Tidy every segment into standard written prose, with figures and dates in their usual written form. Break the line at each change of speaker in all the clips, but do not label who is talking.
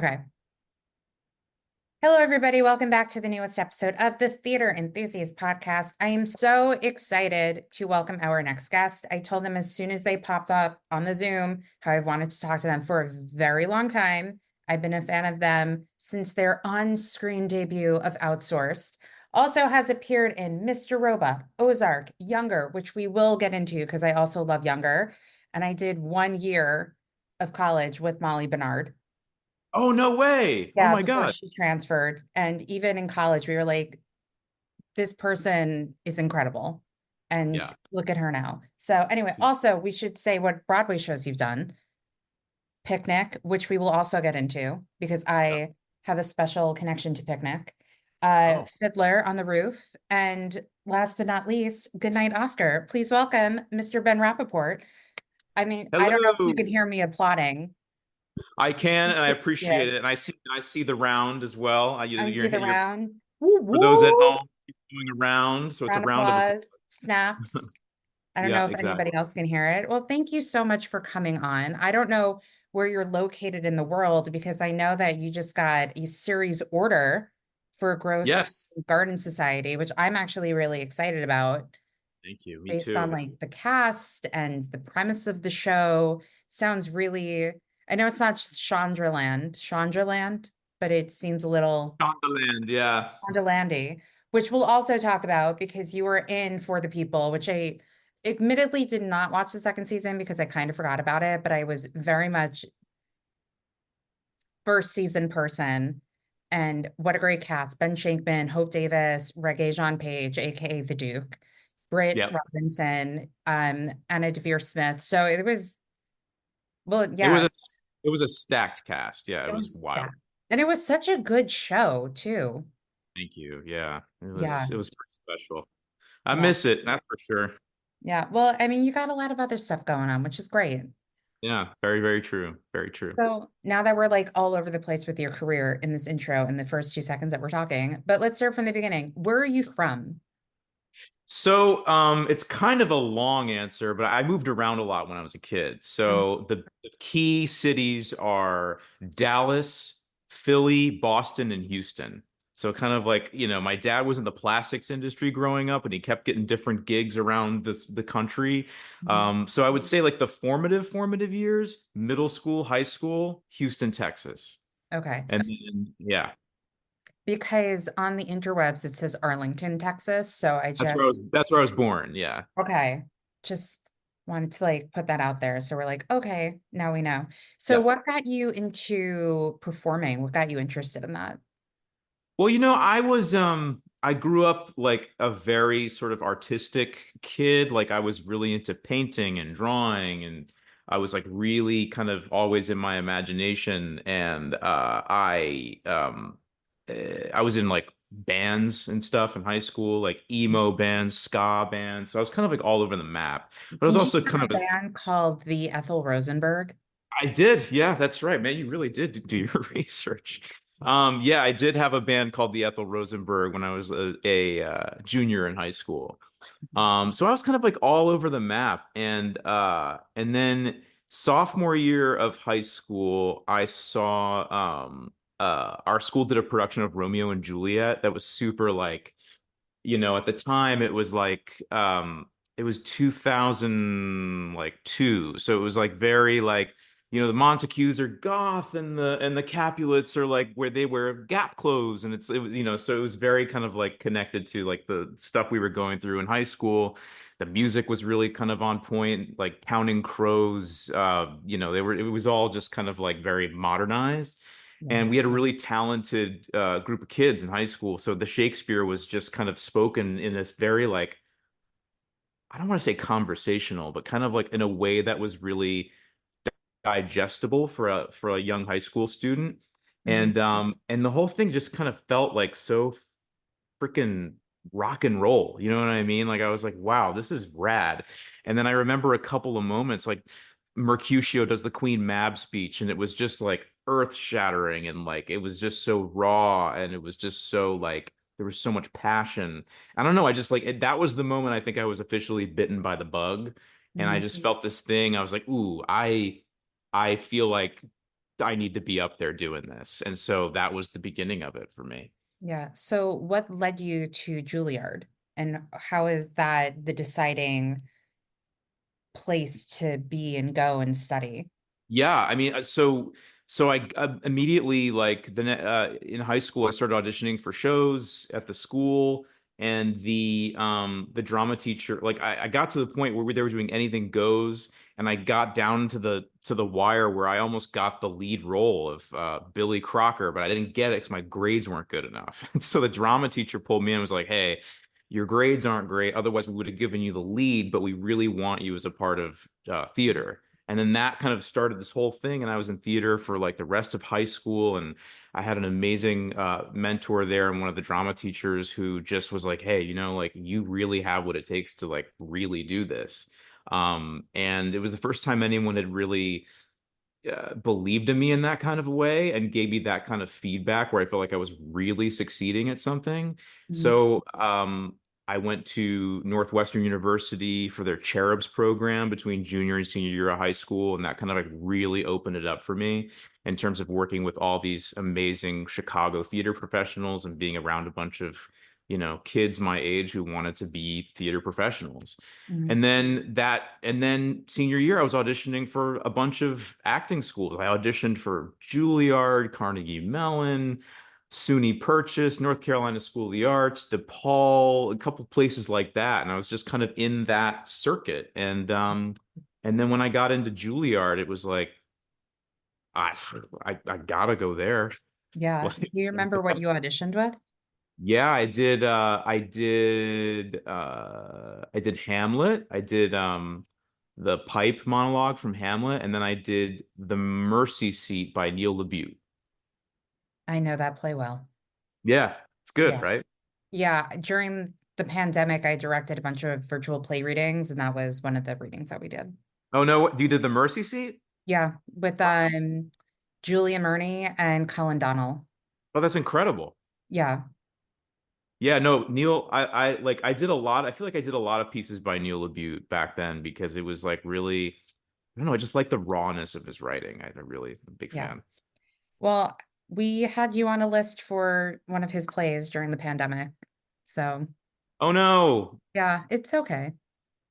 Okay. Hello, everybody. Welcome back to the newest episode of the Theater Enthusiast podcast. I am so excited to welcome our next guest. I told them as soon as they popped up on the Zoom how I've wanted to talk to them for a very long time. I've been a fan of them since their on-screen debut of Outsourced. Also has appeared in Mr. Robot, Ozark, Younger, which we will get into because I also love Younger. And I did 1 year of college with Molly Bernard.
Oh, no way. Oh
Yeah,
my
before
God.
she transferred. And even in college, we were like, this person is incredible. And
Yeah.
look at her now. So, anyway, also, we should say what Broadway shows you've done. Picnic, which we will also get into because
Yeah.
I have a special connection to Picnic.
Oh,
Fiddler on the Roof. And last but not least, Goodnight, Oscar. Please welcome Mr. Ben Rappaport. I mean, I don't know if you can
hello.
hear me applauding.
I can, and I
Yeah,
appreciate it. And I see the round as well.
I do the
You're
round. Woo
for those at
woo.
home going around. So it's a
Round of
round of applause.
applause, snaps. I don't
Yeah,
know if
exactly.
anybody else can hear it. Well, thank you so much for coming on. I don't know where you're located in the world because I know that you just got a series order for Grosse
Yes.
Point Garden Society, which I'm actually really excited about
Thank you. Me
based on
too.
like the cast and the premise of the show. Sounds really, I know it's not Chandraland, but it seems a little
Shondaland. Yeah.
Landy, which we'll also talk about because you were in For the People, which I admittedly did not watch the second season because I kind of forgot about it, but I was very much first season person. And what a great cast. Ben Shankman, Hope Davis, Regé-Jean Page, aka the Duke, Britt
Yep.
Robinson, Anna Devere Smith. So it was, well,
It was
yeah,
a it was a stacked cast. Yeah, it
it
was
was
wild.
stacked. And it was such a good show, too.
Thank you. Yeah. It
Yeah,
was it was pretty special. I
yeah.
miss it, that's for sure.
Yeah. Well, I mean, you got a lot of other stuff going on, which is great.
Yeah, very, very true. Very true.
So now that we're like all over the place with your career in this intro in the first 2 seconds that we're talking, but let's start from the beginning. Where are you from?
So, it's kind of a long answer, but I moved around a lot when I was a kid.
Mhm.
So the key cities are Dallas, Philly, Boston, and Houston. So kind of like, my dad was in the plastics industry growing up and he kept getting different gigs around the country.
Mhm.
So I would say like the formative years, middle school, high school, Houston, Texas.
Okay.
And then yeah,
Because on the interwebs it says Arlington, Texas. So I just,
that's where I was born. Yeah.
okay, just wanted to like put that out there. So we're like, okay, now we know. So
Yeah.
what got you into performing? What got you interested in that?
Well, I grew up like a very sort of artistic kid. Like I was really into painting and drawing and I was like really kind of always in my imagination and I was in like bands and stuff in high school, like emo bands, ska bands. So I was kind of like all over the map. But I was
Did you
also
have
kind
a
of
band called the Ethel Rosenberg?
I did. Yeah, that's right, man. You really did do your research. Yeah, I did have a band called the Ethel Rosenberg when I was a junior in high school. So I was kind of like all over the map, and then sophomore year of high school, I saw our school did a production of Romeo and Juliet that was super like, at the time it was 2002, so it was like very like the Montagues are goth and the Capulets are like where they wear Gap clothes and it was so it was very kind of like connected to like the stuff we were going through in high school. The music was really kind of on point, like Counting Crows. It was all just kind of like very modernized.
Yeah.
And we had a really talented group of kids in high school. So the Shakespeare was just kind of spoken in this very like, I don't want to say conversational, but kind of like in a way that was really digestible for a young high school student.
Mhm.
And the whole thing just kind of felt like so freaking rock and roll. You know what I mean? Like I was like, wow, this is rad. And then I remember a couple of moments like Mercutio does the Queen Mab speech, and it was just like earth shattering, and like it was just so raw, and it was just so like there was so much passion. I don't know. I just like that was the moment I think I was officially bitten by the bug, and I
Mhm.
just felt this thing. I was like, ooh, I feel like I need to be up there doing this. And so that was the beginning of it for me.
Yeah. So what led you to Juilliard, and how is that the deciding place to be and go and study?
Yeah, I mean, so I immediately like in high school I started auditioning for shows at the school, and the drama teacher, like I got to the point where they were doing anything goes, and I got down to the wire where I almost got the lead role of Billy Crocker, but I didn't get it because my grades weren't good enough. And so the drama teacher pulled me in and was like, "Hey, your grades aren't great. Otherwise, we would have given you the lead, but we really want you as a part of theater." And then that kind of started this whole thing. And I was in theater for like the rest of high school. And I had an amazing mentor there, and one of the drama teachers who just was like, "Hey, like you really have what it takes to like really do this." And it was the first time anyone had really believed in me in that kind of a way and gave me that kind of feedback where I felt like I was really succeeding at something.
Mhm.
So I went to Northwestern University for their Cherubs program between junior and senior year of high school, and that kind of like really opened it up for me in terms of working with all these amazing Chicago theater professionals and being around a bunch of kids my age who wanted to be theater professionals.
Mhm.
And then senior year, I was auditioning for a bunch of acting schools. I auditioned for Juilliard, Carnegie Mellon, SUNY Purchase, North Carolina School of the Arts, DePaul, a couple places like that. And I was just kind of in that circuit. And then when I got into Juilliard, it was like, I I gotta go there.
Yeah.
Like,
Do you remember what you auditioned with?
yeah, I did Hamlet. I did the pipe monologue from Hamlet, and then I did The Mercy Seat by Neil LaBute.
I know that play well.
Yeah, it's good,
Yeah.
right?
Yeah. During the pandemic, I directed a bunch of virtual play readings, and that was one of the readings that we did.
Oh no, you did The Mercy Seat?
Yeah, with Julia Murney and Colin Donnell.
Oh, that's incredible.
Yeah.
Yeah, no, Neil, I did a lot. I feel like I did a lot of pieces by Neil LaBute back then because it was like really, I don't know, I just like the rawness of his writing. I'm really a big
Yeah.
fan.
Well, we had you on a list for one of his plays during the pandemic. So,
Oh no.
yeah, it's okay.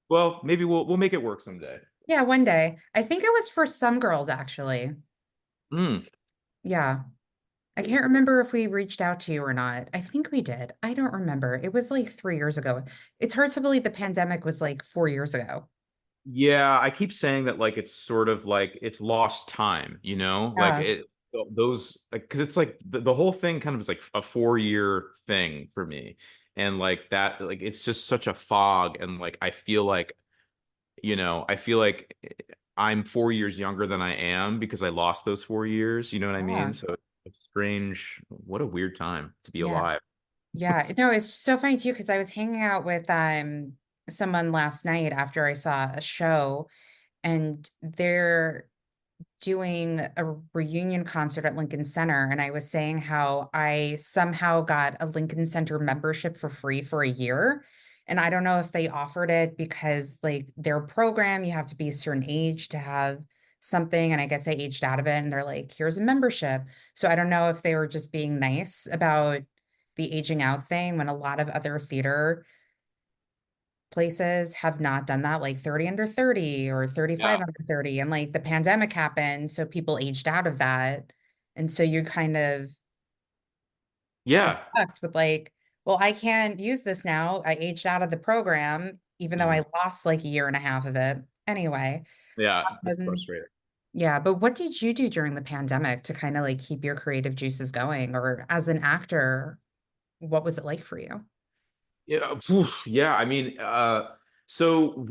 Well, maybe we'll make it work someday.
Yeah, one day. I think it was for some girls, actually.
Mm.
Yeah. I can't remember if we reached out to you or not. I think we did. I don't remember. It was like 3 years ago. It's hard to believe the pandemic was like 4 years ago.
Yeah, I keep saying that like it's sort of like it's lost time, like
Yeah.
it those like because it's like the whole thing kind of is like a 4 year thing for me. And like that, like it's just such a fog. And like I feel like I'm 4 years younger than I am because I lost those 4 years, you know what I mean?
Yeah.
So it's strange. What a weird time to be
Yeah.
alive.
Yeah, no, it's so funny too because I was hanging out with someone last night after I saw a show, and they're doing a reunion concert at Lincoln Center, and I was saying how I somehow got a Lincoln Center membership for free for a year. And I don't know if they offered it because like their program, you have to be a certain age to have something, and I guess I aged out of it, and they're like, here's a membership. So I don't know if they were just being nice about the aging out thing when a lot of other theater places have not done that, like 30 under 30 or 35
Yeah.
under 30. And like the pandemic happened, so people aged out of that. And so you kind of are
Yeah.
stuck with like, well, I can't use this now. I aged out of the program, even though
Mhm.
I lost like a year and a half of it. Anyway,
Yeah, that's
um,
frustrating.
yeah, but what did you do during the pandemic to kind of like keep your creative juices going? Or as an actor, what was it like for you?
Yeah, yeah. I mean, so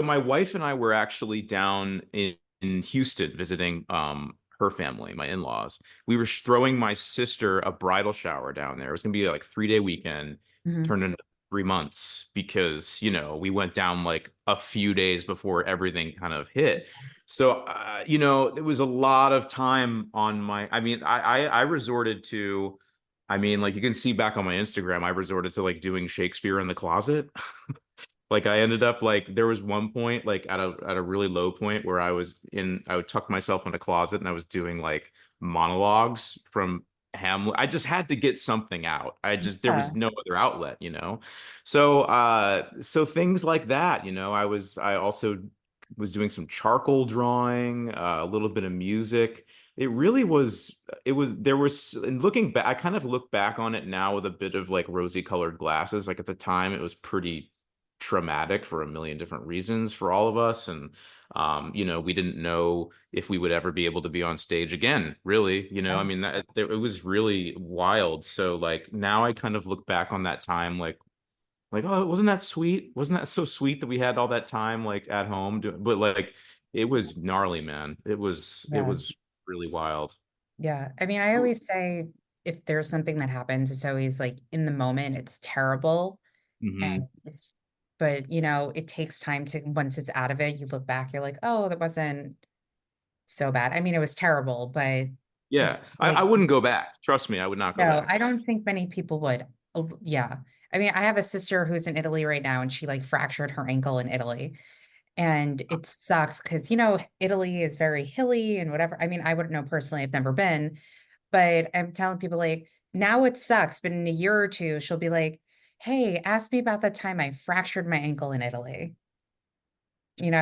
my wife and I were actually down in Houston visiting her family, my in-laws. We were throwing my sister a bridal shower down there. It was gonna be like 3-day weekend,
Mhm.
turned into 3 months because we went down like a few days before everything kind of hit. So there was a lot of time on my. I mean, I resorted to. I mean, like you can see back on my Instagram, I resorted to like doing Shakespeare in the closet. Like I ended up like there was one point like at a really low point where I would tuck myself in a closet and I was doing like monologues from Hamlet. I just had to get something out. There
Yeah.
was no other outlet, you know. So things like that, you know, I also was doing some charcoal drawing, a little bit of music. There was, and looking back, I kind of look back on it now with a bit of like rosy colored glasses. Like at the time, it was pretty traumatic for a million different reasons for all of us. And, you know, we didn't know if we would ever be able to be on stage again, really. You know, I mean, it was really wild. So like now I kind of look back on that time like, oh, wasn't that sweet? Wasn't that so sweet that we had all that time like at home doing, but like it was gnarly, man. It
Yeah.
was really wild.
Yeah. I mean, I always say if there's something that happens, it's always like in the moment, it's terrible.
Hmm.
And but it takes time to, once it's out of it, you look back, you're like, oh, that wasn't so bad. I mean, it was terrible, but it
Yeah, I
like,
wouldn't go back. Trust me, I would not go
no,
back.
I don't think many people would. Yeah. I mean, I have a sister who's in Italy right now and she like fractured her ankle in Italy. And it sucks because, Italy is very hilly and whatever. I mean, I wouldn't know personally, I've never been, but I'm telling people like now it sucks, but in a year or two, she'll be like, hey, ask me about the time I fractured my ankle in Italy.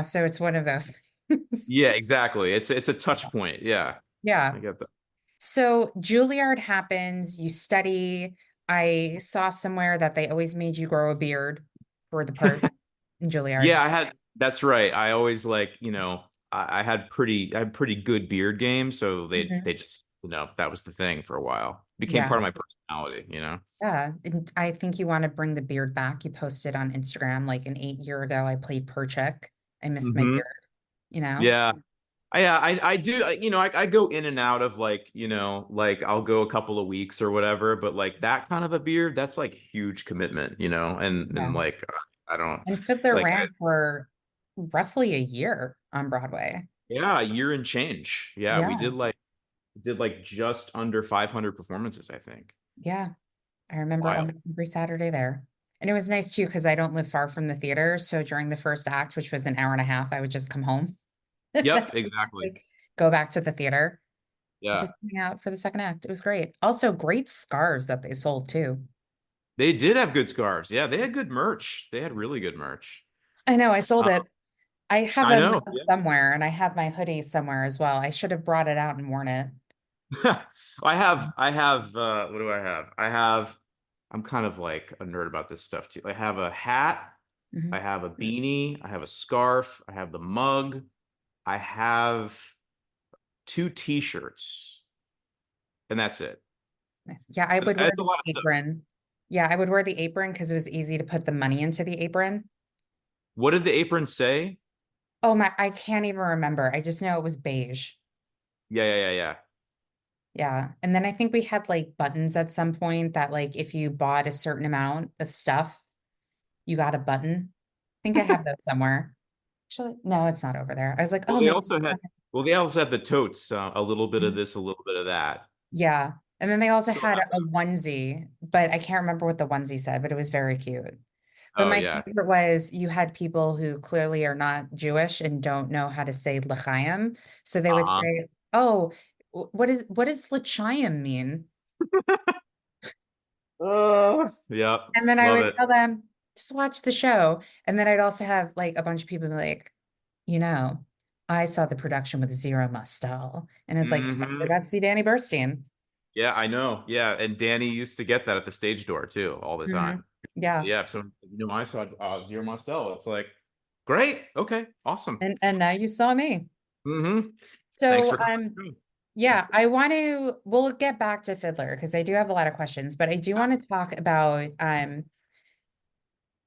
So it's one of those things.
Yeah, exactly. It's a touch point. Yeah,
Yeah.
I get that.
So Juilliard happens, you study. I saw somewhere that they always made you grow a beard for the part in Juilliard.
Yeah, that's right. I always like, you know, I had pretty good beard game, so
Mhm.
they just, you know, that was the thing for a while. Became
Yeah.
part of my personality, you know.
Yeah. And I think you want to bring the beard back. You posted on Instagram like an 8 year ago. I played Perchik. I missed my
Hmm.
beard, you know?
Yeah. I do, you know, I go in and out of like, you know, like I'll go a couple of weeks or whatever, but like that kind of a beard, that's like huge commitment, you know, and
Yeah.
like I don't
And Fiddler
like
ran for roughly a year on Broadway.
yeah, a year and change. Yeah,
Yeah.
we did like just under 500 performances, I think.
Yeah. I remember
Wild.
almost every Saturday there. And it was nice too, because I don't live far from the theater. So during the first act, which was an hour and a half, I would just come home.
Yep, exactly.
Like go back to the theater,
Yeah.
just hang out for the second act. It was great. Also, great scarves that they sold too.
They did have good scarves. Yeah, they had good merch. They had really good merch.
I know, I sold
Uh,
it. I have
I
a
know.
mug
Yeah.
somewhere and I have my hoodie somewhere as well. I should have brought it out and worn it.
I have what do I have? I'm kind of like a nerd about this stuff too. I have a hat, I
Mhm.
have a beanie, I have a scarf, I have the mug, I have two t-shirts, and that's it.
Nice. Yeah, I would wear
It's a
the
lot of stuff.
apron. Yeah, I would wear the apron because it was easy to put the money into the apron.
What did the apron say?
Oh my, I can't even remember. I just know it was beige.
Yeah.
Yeah. And then I think we had like buttons at some point that like if you bought a certain amount of stuff, you got a button. I think I have that somewhere. Actually, no, it's not over there. I was like,
Well,
oh,
they
maybe.
also had well, they also had the totes, a little bit of
Mhm.
this, a little bit of that.
Yeah. And then they also
Still
had
have
a
them.
onesie, but I can't remember what the onesie said, but it was very cute. But
Oh
my
yeah.
favorite was you had people who clearly are not Jewish and don't know how to say l'chaim. So they would
Uh-huh.
say, oh, what does l'chaim mean?
Yep.
And then I
Love
would
it.
tell them, just watch the show. And then I'd also have like a bunch of people be like, you know, I saw the production with Zero Mostel. And it's like, I
Hmm.
got to see Danny Burstein.
Yeah, I know. Yeah, and Danny used to get that at the stage door too, all the
Mhm.
time.
Yeah.
Yeah, so you know, I saw Zero Mostel. It's like, great, okay, awesome.
And now you saw me.
Hmm. Thanks
So
for coming.
yeah, we'll get back to Fiddler because I do have a lot of questions, but I do want to talk about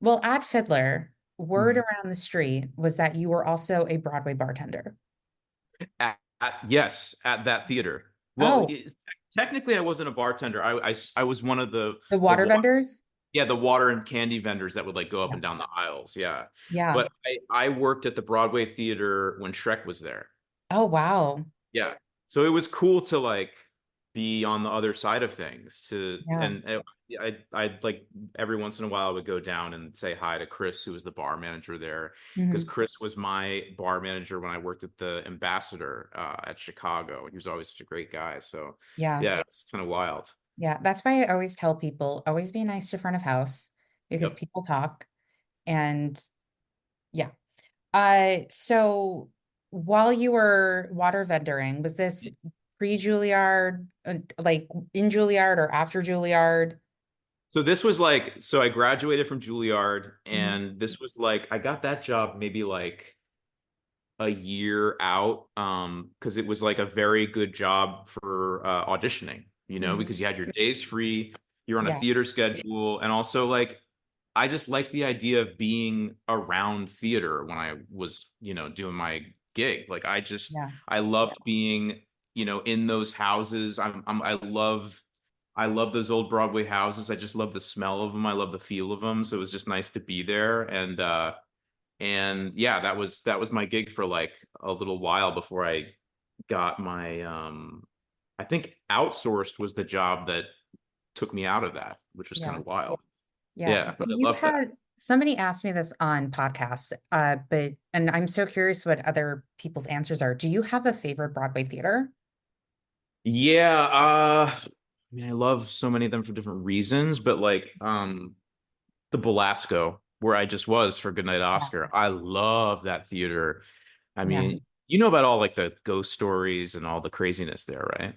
well, at Fiddler, word
Mhm.
around the street was that you were also a Broadway bartender.
Yes, at that theater. Well,
Oh,
technically, I wasn't a bartender. I was one of
the
the
water vendors?
yeah, the water and candy vendors that would like go up
Yeah.
and down the aisles. Yeah,
Yeah.
but I worked at the Broadway theater when Shrek was there.
Oh, wow.
Yeah, so it was cool to like. be on the other side of things
Yeah.
I'd like every once in a while I would go down and say hi to Chris, who was the bar manager there, because
Hmm.
Chris was my bar manager when I worked at the Ambassador at Chicago. He was always such a great guy. So
Yeah.
yeah, it's kind of wild.
Yeah. That's why I always tell people always be nice to front of house because
Yep.
people talk. And yeah. So while you were water vendoring, was this pre-Juilliard, like in Juilliard or after Juilliard?
So this was like, so I graduated from Juilliard,
Mhm.
and this was like, I got that job maybe like a year out, because it was like a very good job for auditioning,
Mhm.
because you had your days free, you're on a
Yeah.
theater schedule, and also like I just liked the idea of being around theater when I was, doing my gig. Like
Yeah.
I loved being, in those houses. I love those old Broadway houses. I just love the smell of them. I love the feel of them. So it was just nice to be there. And yeah, that was my gig for like a little while before I got my I think Outsourced was the job that took me out of that, which was kind
Yeah.
of wild.
Yeah.
Yeah, but I
You
love that.
had somebody asked me this on podcast, but and I'm so curious what other people's answers are. Do you have a favorite Broadway theater?
Yeah, I mean I love so many of them for different reasons, but like the Belasco, where I just was for Goodnight
Yeah.
Oscar. I love that theater. I
Yeah.
mean, you know about all like the ghost stories and all the craziness there, right?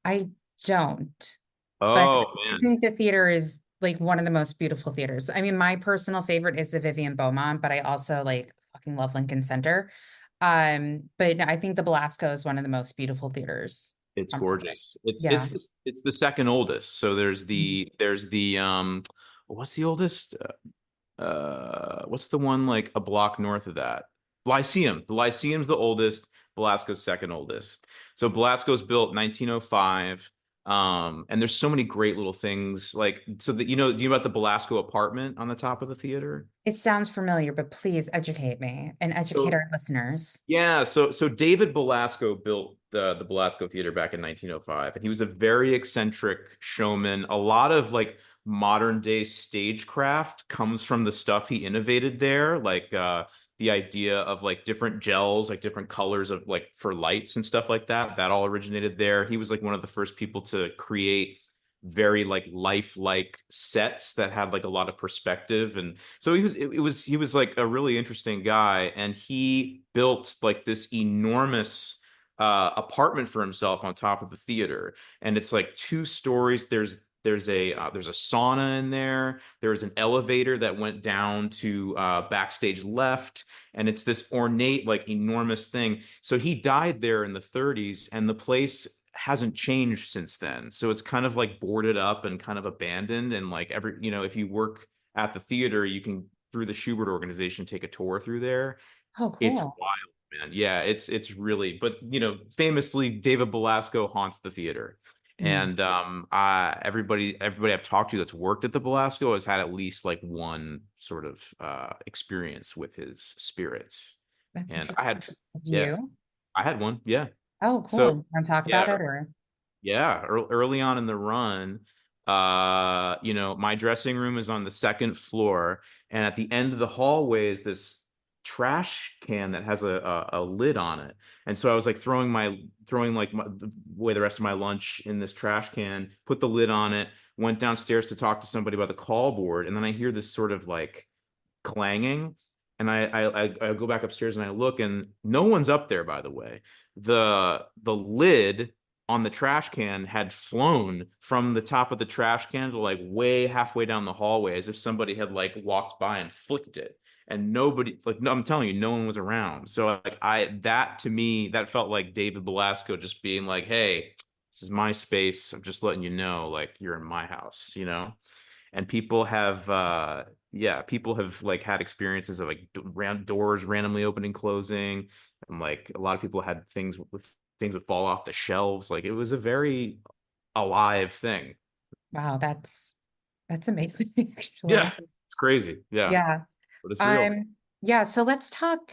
I don't, but
Oh
I
man.
think the theater is like one of the most beautiful theaters. I mean, my personal favorite is the Vivian Beaumont, but I also like fucking love Lincoln Center. But no, I think the Belasco is one of the most beautiful theaters
It's
on Broadway.
gorgeous. It's
Yeah.
it's the, it's the second oldest. So there's the what's the oldest? What's the one like a block north of that? Lyceum. The Lyceum's the oldest. Belasco's second oldest. So Belasco's built 1905. And there's so many great little things like so that do you know about the Belasco apartment on the top of the theater?
It sounds familiar, but please educate me and educate
So
our listeners.
yeah, so David Belasco built the Belasco Theater back in 1905, and he was a very eccentric showman. A lot of like modern day stagecraft comes from the stuff he innovated there, like the idea of like different gels, like different colors of like for lights and stuff like that. That all originated there. He was like one of the first people to create very like lifelike sets that had like a lot of perspective, and so he was like a really interesting guy, and he built like this enormous apartment for himself on top of the theater, and it's like 2 stories. There's a sauna in there. There's an elevator that went down to backstage left, and it's this ornate like enormous thing. So he died there in the 30s, and the place hasn't changed since then. So it's kind of like boarded up and kind of abandoned, and like if you work at the theater, you can through the Schubert organization take a tour through there.
Oh,
It's
cool.
wild, man. Yeah, it's really, but famously David Belasco haunts the theater.
Mm,
And everybody I've talked to that's worked at the Belasco has had at least like one sort of experience with his spirits.
that's
And
interesting.
yeah,
You?
I had one. Yeah.
Oh, cool.
So
You want to talk about
yeah,
it or?
early on in the run, my dressing room is on the second floor, and at the end of the hallway is this trash can that has a lid on it. And so I was like throwing like away the rest of my lunch in this trash can, put the lid on it, went downstairs to talk to somebody about the call board, and then I hear this sort of like clanging, and I go back upstairs and I look, and no one's up there, by the way. The lid on the trash can had flown from the top of the trash can to like way halfway down the hallway, as if somebody had like walked by and flicked it, and nobody, like, no, I'm telling you, no one was around. So like that to me, that felt like David Belasco just being like, hey, this is my space, I'm just letting you know, like, you're in my house, and people have like had experiences of like doors randomly opening, closing, and like a lot of people had things would fall off the shelves. Like it was a very alive thing.
Wow, that's amazing,
Yeah,
actually.
it's crazy. Yeah,
Yeah.
but it's real.
Yeah, so let's talk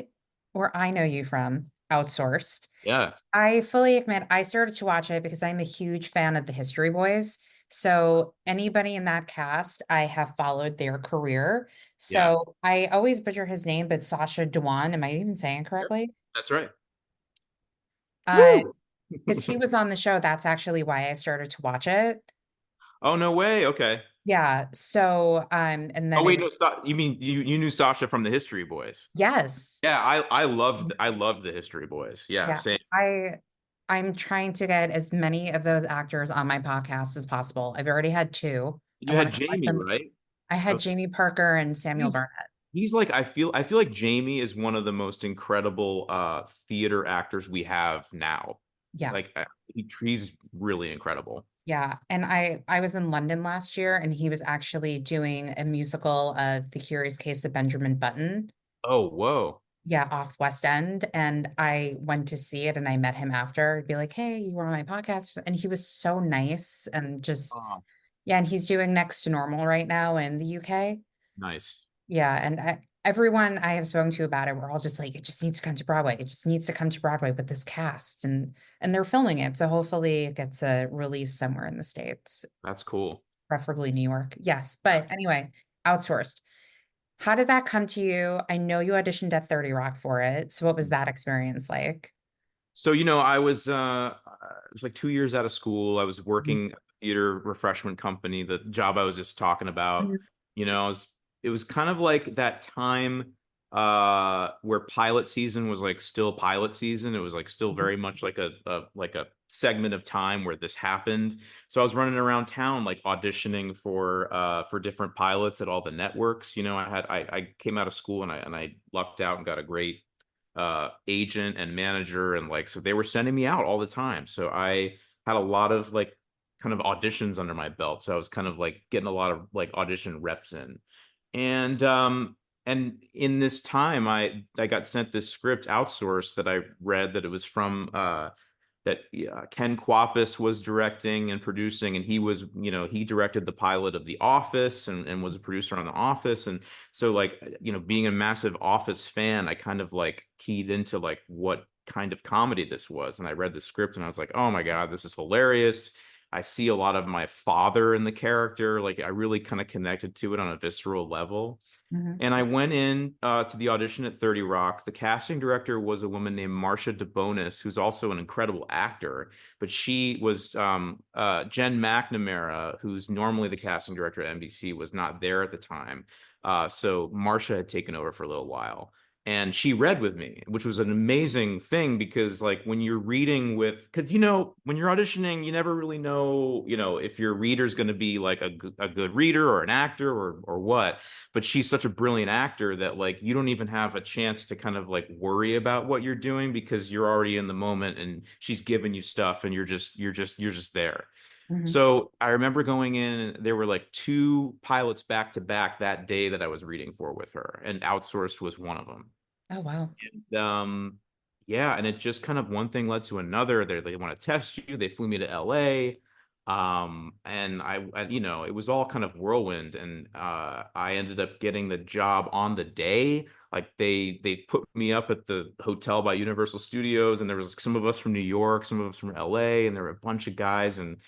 where I know you from. Outsourced.
Yeah.
I fully admit I started to watch it because I'm a huge fan of the History Boys. So anybody in that cast, I have followed their career.
Yeah.
So I always butcher his name, but Sasha Dewan, am I even saying it
Yep.
correctly?
That's right.
Uh,
Woo!
because he was on the show. That's actually why I started to watch it.
Oh, no way. Okay.
Yeah. So and
Oh
then
wait,
it
no, you mean you knew Sasha from the History Boys?
yes.
Yeah, I loved the History Boys. Yeah,
Yeah.
same.
I'm trying to get as many of those actors on my podcast as possible. I've already had two. I
You
want
had
to collect
Jamie,
them.
right?
I had
Okay.
Jamie Parker and Samuel
He's
Barnett.
he's like I feel like Jamie is one of the most incredible theater actors we have now.
Yeah.
Like he's really incredible.
Yeah. And I was in London last year and he was actually doing a musical of The Curious Case of Benjamin Button.
Oh, whoa.
Yeah, off West End. And I went to see it and I met him after. I'd be like, hey, you were on my podcast. And he was so nice and just,
Oh,
yeah, and he's doing Next to Normal right now in the UK.
nice.
Yeah, and everyone I have spoken to about it, we're all just like, it just needs to come to Broadway. It just needs to come to Broadway with this cast, and they're filming it, so hopefully it gets a release somewhere in the States,
That's cool.
preferably New York. Yes, but anyway, Outsourced. How did that come to you? I know you auditioned at 30 Rock for it, so what was that experience like?
So, I was like 2 years out of school. I was working at the theater refreshment company, the job I was just talking about.
Mhm.
It was kind of like that time where pilot season was like still pilot season. It was like still very much like a segment of time where this happened. So I was running around town like auditioning for different pilots at all the networks. I came out of school and I lucked out and got a great agent and manager, and like so they were sending me out all the time, so I had a lot of like kind of auditions under my belt, so I was kind of like getting a lot of like audition reps in. And in this time I got sent this script, Outsourced, that I read, that it was from that Ken Kwapis was directing and producing, and he directed the pilot of The Office, and was a producer on The Office. And so like, being a massive Office fan, I kind of like keyed into like what kind of comedy this was. And I read the script and I was like, oh my God, this is hilarious. I see a lot of my father in the character. Like I really kind of connected to it on a visceral level.
Mhm.
And I went in to the audition at 30 Rock. The casting director was a woman named Marcia DeBonis, who's also an incredible actor. But she was Jen McNamara, who's normally the casting director at NBC, was not there at the time. So Marcia had taken over for a little while. And she read with me, which was an amazing thing, because like when you're reading because when you're auditioning, you never really know, if your reader's going to be like a good reader or an actor or what. But she's such a brilliant actor that like you don't even have a chance to kind of like worry about what you're doing, because you're already in the moment and she's giving you stuff and you're just there.
Mhm.
So I remember going in, and there were like two pilots back to back that day that I was reading for with her, and Outsourced was one of them.
Oh wow.
Yeah, and it just kind of one thing led to another. They want to test you. They flew me to LA. And it was all kind of whirlwind, and I ended up getting the job on the day. Like they put me up at the hotel by Universal Studios, and there was some of us from New York, some of us from LA, and there were a bunch of guys. And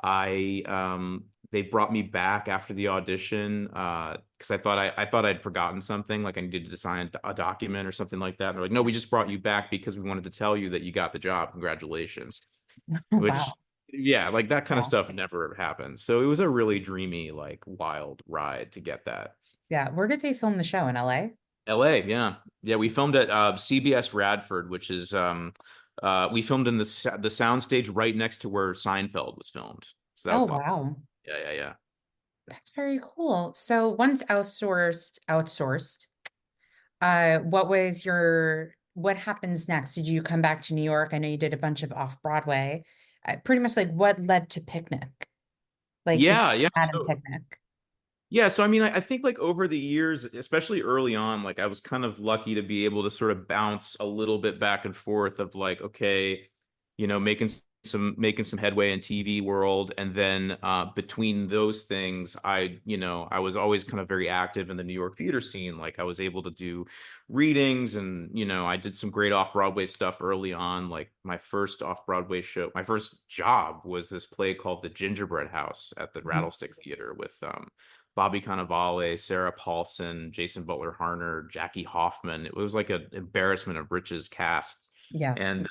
they brought me back after the audition because I thought I'd forgotten something, like I needed to sign a document or something like that. And they're like, no, we just brought you back because we wanted to tell you that you got the job. Congratulations. Which,
Wow.
yeah, like that kind of
Yeah.
stuff never happens. So it was a really dreamy, like wild ride to get that.
Yeah. Where did they film the show in LA?
LA, yeah. Yeah, we filmed at CBS Radford, which is we filmed in the soundstage right next to where Seinfeld was filmed. So that
Oh
was awesome.
wow.
Yeah, yeah, yeah.
That's very cool. So once outsourced, what happens next? Did you come back to New York? I know you did a bunch of off Broadway. Pretty much like what led to Picnic? Like the
Yeah, yeah.
Adam
So
Picnic.
yeah, so I mean, I think like over the years, especially early on, like I was kind of lucky to be able to sort of bounce a little bit back and forth of like, okay, making making some headway in TV world, and then between those things, I was always kind of very active in the New York theater scene. Like I was able to do readings, and I did some great off-Broadway stuff early on. Like my first off-Broadway show, my first job was this play called The Gingerbread House at the
Mhm.
Rattlestick Theater with Bobby Cannavale, Sarah Paulson, Jason Butler Harner, Jackie Hoffman. It was like an embarrassment of riches cast.
Yeah.
And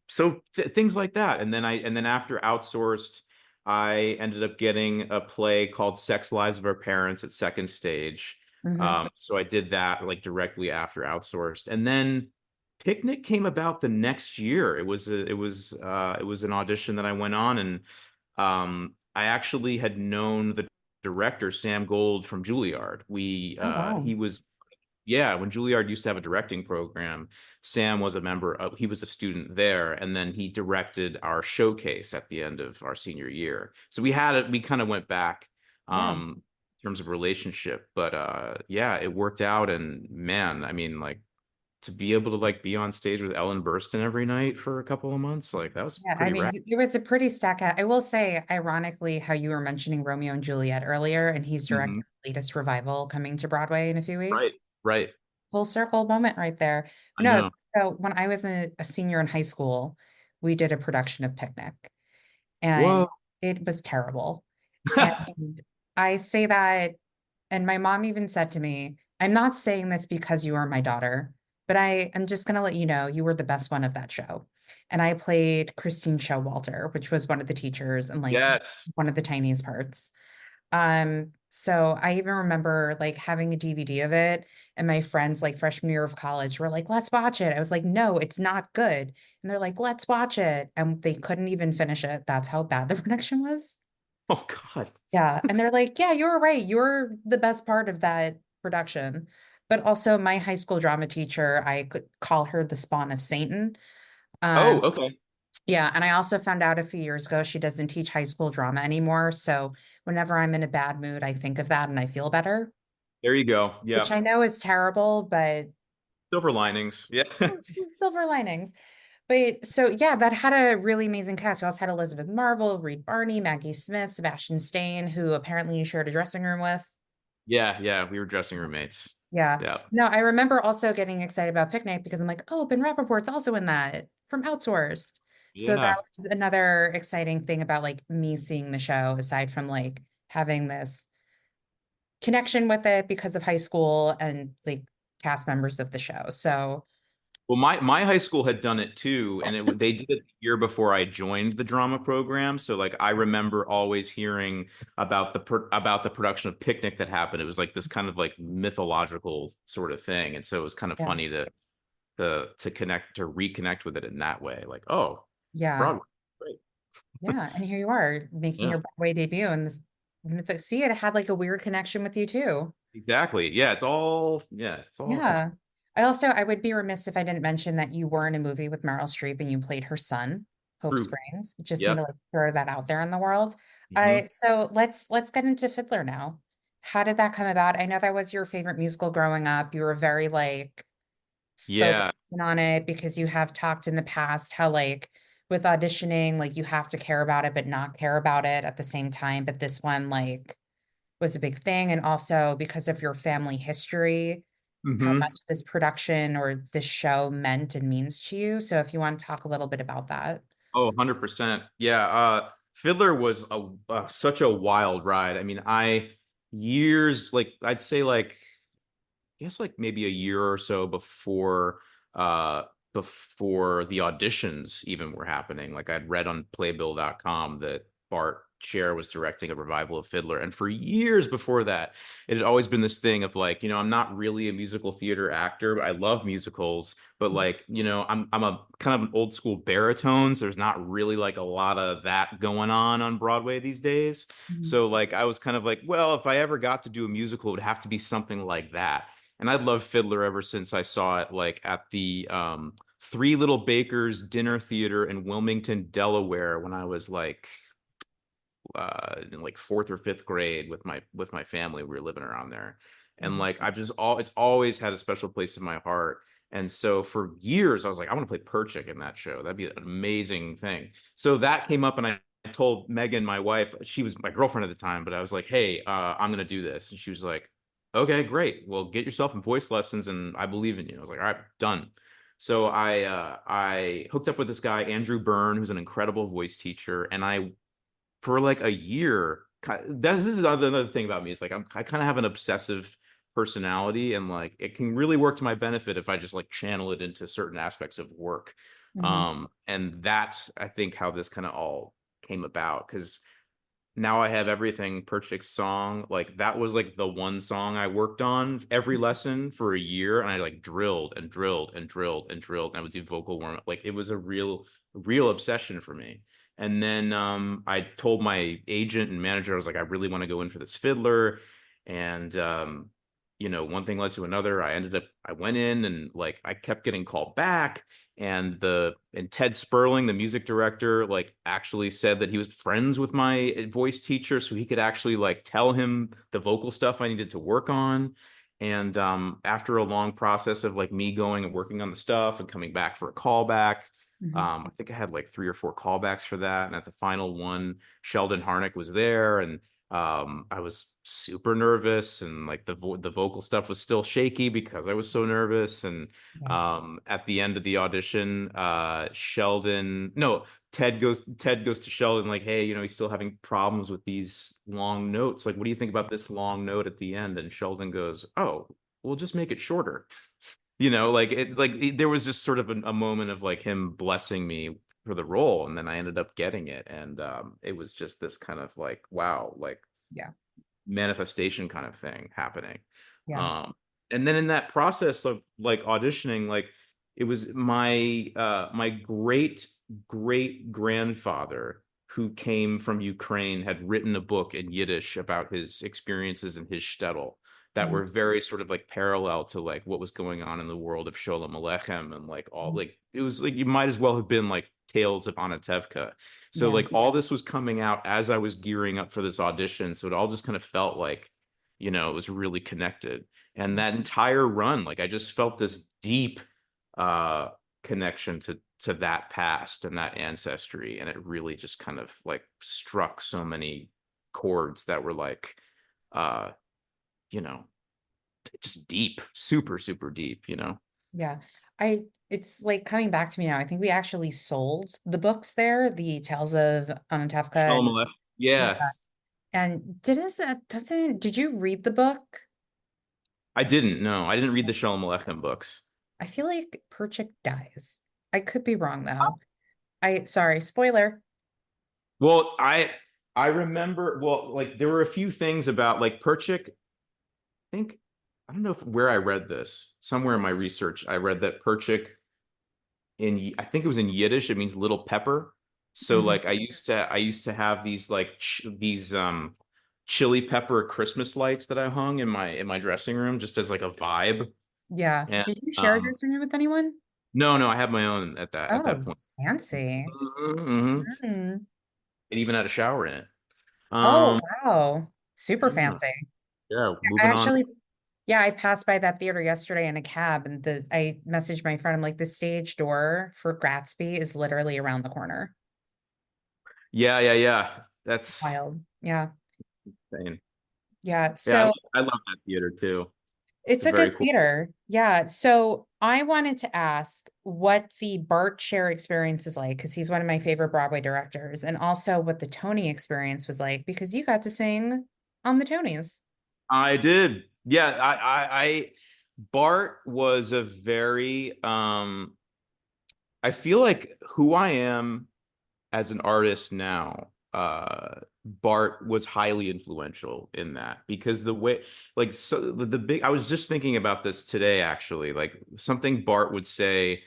so things like that. And then after Outsourced, I ended up getting a play called Sex Lives of Our Parents at Second Stage.
Hmm.
So I did that like directly after Outsourced. And then Picnic came about the next year. It was an audition that I went on, and I actually had known the director Sam Gold from Juilliard.
Oh, wow.
He was Yeah, when Juilliard used to have a directing program, Sam was a member of, he was a student there, and then he directed our showcase at the end of our senior year. So we kind of went back
Yeah.
in terms of relationship, but yeah, it worked out. And man, I mean, like to be able to like be on stage with Ellen Burstyn every night for a couple of months, like that was
Yeah, I
pretty
mean,
rad.
it was a pretty stack out. I will say, ironically, how you were mentioning Romeo and Juliet earlier, and he's
Mhm.
directing the latest revival coming to Broadway in a few
Right,
weeks.
right.
Full circle moment right there.
I
No,
know.
so when I was a senior in high school, we did a production of Picnic, and
Whoa.
it was terrible. And I say that, and my mom even said to me, I'm not saying this because you are my daughter, but I am just going to let you know you were the best one of that show. And I played Christine Showalter, which was one of the teachers and like
Yes.
one of the tiniest parts. So I even remember like having a DVD of it, and my friends, like freshman year of college, were like, let's watch it. I was like, no, it's not good. And they're like, let's watch it. And they couldn't even finish it. That's how bad the production was.
Oh God.
Yeah. And they're like, yeah, you were right. You're the best part of that production. But also, my high school drama teacher, I could call her the spawn of Satan.
Oh,
Um,
okay.
yeah. And I also found out a few years ago she doesn't teach high school drama anymore. So whenever I'm in a bad mood, I think of that and I feel better,
There you go.
which
Yeah.
I know is terrible, but
Silver linings. Yeah.
silver linings. But so yeah, that had a really amazing cast. You also had Elizabeth Marvel, Reed Barney, Maggie Smith, Sebastian Stain, who apparently you shared a dressing room with.
Yeah, yeah, we were dressing roommates.
Yeah.
Yeah.
No, I remember also getting excited about Picnic because I'm like, oh, Ben Rappaport's also in that from Outsourced. So that
Yeah.
was another exciting thing about like me seeing the show, aside from like having this connection with it because of high school and like cast members of the show. So
Well, my high school had done it too, and they did it the year before I joined the drama program. So like I remember always hearing about about the production of Picnic that happened. It was like this kind of like mythological sort of thing, and so it was kind of
yeah,
funny to reconnect with it in that way. Like, oh,
yeah,
Broadway, great.
yeah. And here you are making
Yeah,
your Broadway debut and this see it had like a weird connection with you too.
exactly. It's all
Yeah. I would be remiss if I didn't mention that you were in a movie with Meryl Streep and you played her son, Hope
true.
Springs. Just need to
Yep.
like throw that out there in the world.
Hmm.
So let's get into Fiddler now. How did that come about? I know that was your favorite musical growing up. You were very like focusing
Yeah.
on it because you have talked in the past how like with auditioning, like you have to care about it but not care about it at the same time. But this one like was a big thing. And also because of your family history, how
Hmm.
much this production or this show meant and means to you. So if you want to talk a little bit about that.
Oh, 100%. Yeah. Fiddler was such a wild ride. I mean, I'd say like, I guess like maybe a year or so uh, before the auditions even were happening. Like I'd read on playbill.com that Bart Scher was directing a revival of Fiddler. And for years before that, it had always been this thing of like, I'm not really a musical theater actor, but I love musicals, but like, I'm a kind of an old school baritone, so there's not really like a lot of that going on Broadway these days.
Mhm.
So like I was kind of like, well, if I ever got to do a musical, it would have to be something like that. And I've loved Fiddler ever since I saw it like at the Three Little Bakers Dinner Theater in Wilmington, Delaware, when I was in like fourth or fifth grade with my family. We were living around there, and
Mhm.
like it's always had a special place in my heart. And so for years, I was like, I want to play Perchik in that show. That'd be an amazing thing. So that came up, and I told Megan, my wife, she was my girlfriend at the time, but I was like, hey, I'm going to do this. And she was like, okay, great. Well, get yourself in voice lessons, and I believe in you. I was like, all right, done. So I hooked up with this guy, Andrew Byrne, who's an incredible voice teacher. And I, for like a year, this is another thing about me. It's like I kind of have an obsessive personality, and like it can really work to my benefit if I just like channel it into certain aspects of work.
Mhm.
And that's, I think, how this kind of all came about, because now I have everything Perchik's song. Like that was like the one song I worked on every lesson for a year, and I like drilled and drilled and drilled and drilled, and I would do vocal warm up. Like it was a real obsession for me. And then I told my agent and manager, I was like, I really want to go in for this Fiddler. And one thing led to another. I went in, and like I kept getting called back, and Ted Sperling, the music director, like actually said that he was friends with my voice teacher, so he could actually like tell him the vocal stuff I needed to work on. And after a long process of like me going and working on the stuff and coming back for a callback,
Mhm.
I think I had like 3 or 4 callbacks for that. And at the final one, Sheldon Harnick was there, and I was super nervous, and like the vocal stuff was still shaky because I was so nervous. And
Yeah.
at the end of the audition, Sheldon, no, Ted goes to Sheldon like, hey, he's still having problems with these long notes. Like, what do you think about this long note at the end? And Sheldon goes, oh, we'll just make it shorter. There was just sort of a moment of like him blessing me for the role, and then I ended up getting it. And it was just this kind of like, wow, like
Yeah.
manifestation kind of thing happening.
Yeah.
Um, and then in that process of like auditioning, like it was my great great grandfather who came from Ukraine had written a book in Yiddish about his experiences in his shtetl that
Mhm.
were very sort of like parallel to like what was going on in the world of Sholem Aleichem, and like all like it was like you might as well have been like Tales of Anatevka. So
Yeah.
like all this was coming out as I was gearing up for this audition. So it all just kind of felt like, it was really connected. And that entire run, like I just felt this deep uh connection to that past and that ancestry. And it really just kind of like struck so many chords that were like uh, you know, just deep, super, super deep.
Yeah. It's like coming back to me now. I think we actually sold the books there, the Tales of Anatevka.
Shalom Aleichem.
Yeah.
Yeah,
And did you read the book?
I didn't know. I didn't read the Shalom Aleichem books.
I feel like Perchik dies. I could be wrong though. Sorry, spoiler.
Well, I remember, well, like there were a few things about like Perchik. Think I don't know where I read this. Somewhere in my research, I read that Perchik I think it was in Yiddish. It means little pepper. So
Mhm.
like I used to have these like these chili pepper Christmas lights that I hung in my dressing room just as like a vibe.
Yeah.
And
Did you share your screen with anyone?
no, I had my own at that
Oh,
point.
fancy.
Mhm.
Mm.
It even had a shower in it.
Oh,
Um,
wow. Super
yeah,
fancy.
yeah.
I
Moving on.
actually, yeah, I passed by that theater yesterday in a cab and I messaged my friend, I'm like, the stage door for Gatsby is literally around the corner.
Yeah, yeah, yeah. That's
Wild. Yeah.
insane.
Yeah.
Yeah,
So
I love that theater too.
it's
It's
a good
very cool.
theater. Yeah. So I wanted to ask what the Bart Sher experience is like, because he's one of my favorite Broadway directors, and also what the Tony experience was like, because you got to sing on the Tonys.
I did. Yeah, Bart was a very I feel like who I am as an artist now, Bart was highly influential in that, because the way like so the big I was just thinking about this today actually, like something Bart would say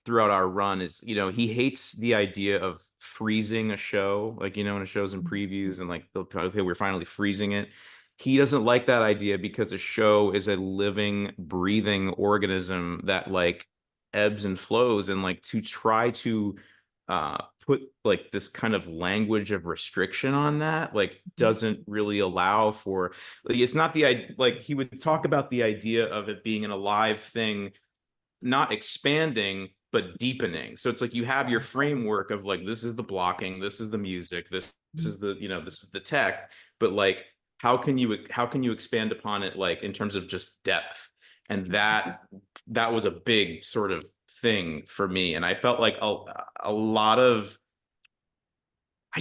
throughout our run is, he hates the idea of freezing a show, like, when a show's in previews and like, okay, we're finally freezing it. He doesn't like that idea because a show is a living, breathing organism that like ebbs and flows, and like to try to put like this kind of language of restriction on that like doesn't really allow for like it's not the like he would talk about the idea of it being an alive thing not expanding but deepening. So it's like you have your framework of like, this is the blocking, this is the music, this is the, this is the tech, but like how can you expand upon it, like in terms of just depth? And that was a big sort of thing for me. And I felt like a lot of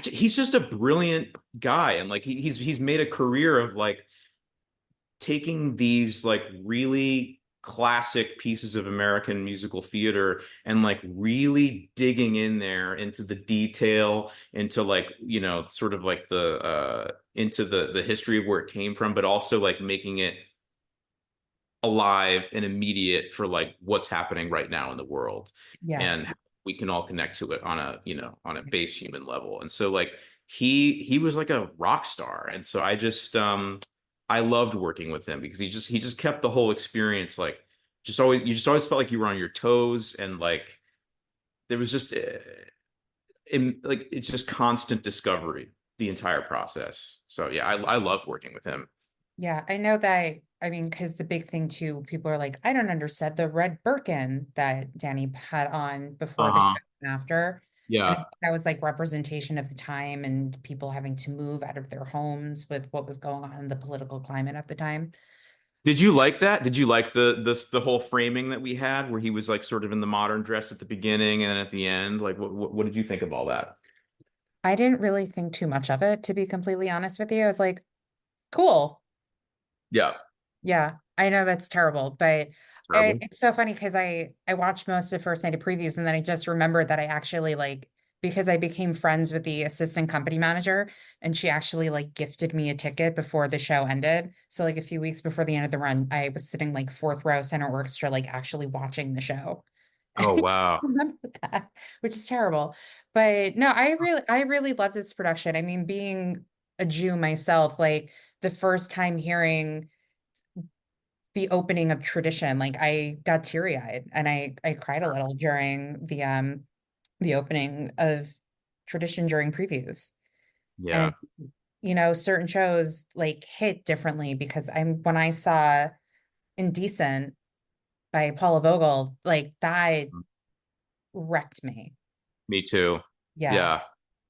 he's just a brilliant guy, and like he's made a career of like taking these like really classic pieces of American musical theater and like really digging in there into the detail, into like, sort of like the into the history of where it came from, but also like making it alive and immediate for like what's happening right now in the world,
Yeah.
and we can all connect to it on a, on a base human level. And so like he was like a rock star. And so I loved working with him because he just kept the whole experience like you just always felt like you were on your toes, and like there was just like it's just constant discovery the entire process. So yeah, I loved working with him.
Yeah, I know that. I mean, because the big thing too, people are like, I don't understand the red Birkin that Danny had on before the show
Uh-huh.
and after. And I
Yeah.
think that was like representation of the time and people having to move out of their homes with what was going on in the political climate at the time.
Did you like that? Did you like the whole framing that we had where he was like sort of in the modern dress at the beginning and then at the end? Like what did you think of all that?
I didn't really think too much of it, to be completely honest with you. I was like, cool.
Yeah.
Yeah, I know that's terrible, but
Terrible.
it's so funny because I watched most of first night of previews and then I just remembered that I actually like because I became friends with the assistant company manager and she actually like gifted me a ticket before the show ended. So like a few weeks before the end of the run, I was sitting like fourth row center orchestra, like actually watching the show.
Oh
I
wow.
remember that, which is terrible. But no, I really loved its production. I mean, being a Jew myself, like the first time hearing the opening of Tradition, like I got teary-eyed and I cried a little during the opening of Tradition during previews. And
Yeah.
certain shows like hit differently because when I saw Indecent by Paula Vogel, like that wrecked me.
Me too.
Yeah.
Yeah.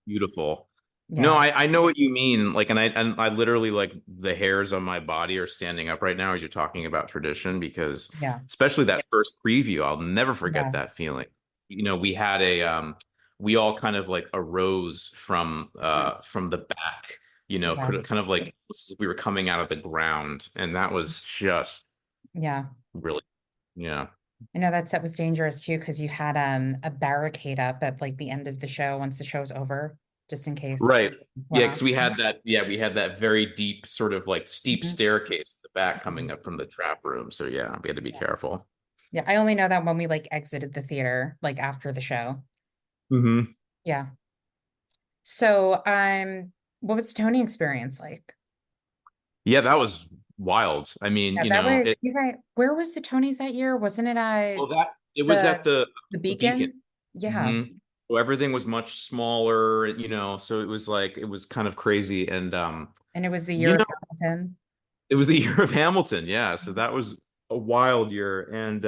Beautiful. No,
Yeah.
I know what you mean. Like, and I literally like the hairs on my body are standing up right now as you're talking about Tradition, because
Yeah.
especially that first preview, I'll never forget
Yeah.
that feeling. We had we all kind of like arose from the back,
Yeah.
kind of like we were coming out of the ground, and that was just
Yeah.
really, yeah.
I know that set was dangerous too because you had a barricade up at like the end of the show once the show's over, just in case
Right.
went
Yeah,
off.
because we had that very deep, sort of like steep
Mhm.
staircase at the back coming up from the trap room. So yeah, we had to be
Yeah.
careful.
Yeah, I only know that when we like exited the theater, like after the show.
Hmm.
Yeah. So, what was the Tony experience like?
Yeah, that was wild. I mean,
Yeah, that was
it
you guys. Where was the Tonys that year? Wasn't it at
well that it was
the
at
the
the Beacon.
Beacon? Yeah,
Hmm. So everything was much smaller, so it was like it was kind of crazy. And
and it was the
you
year
know,
of Hamilton.
it was the year of Hamilton. Yeah, so that was a wild year. And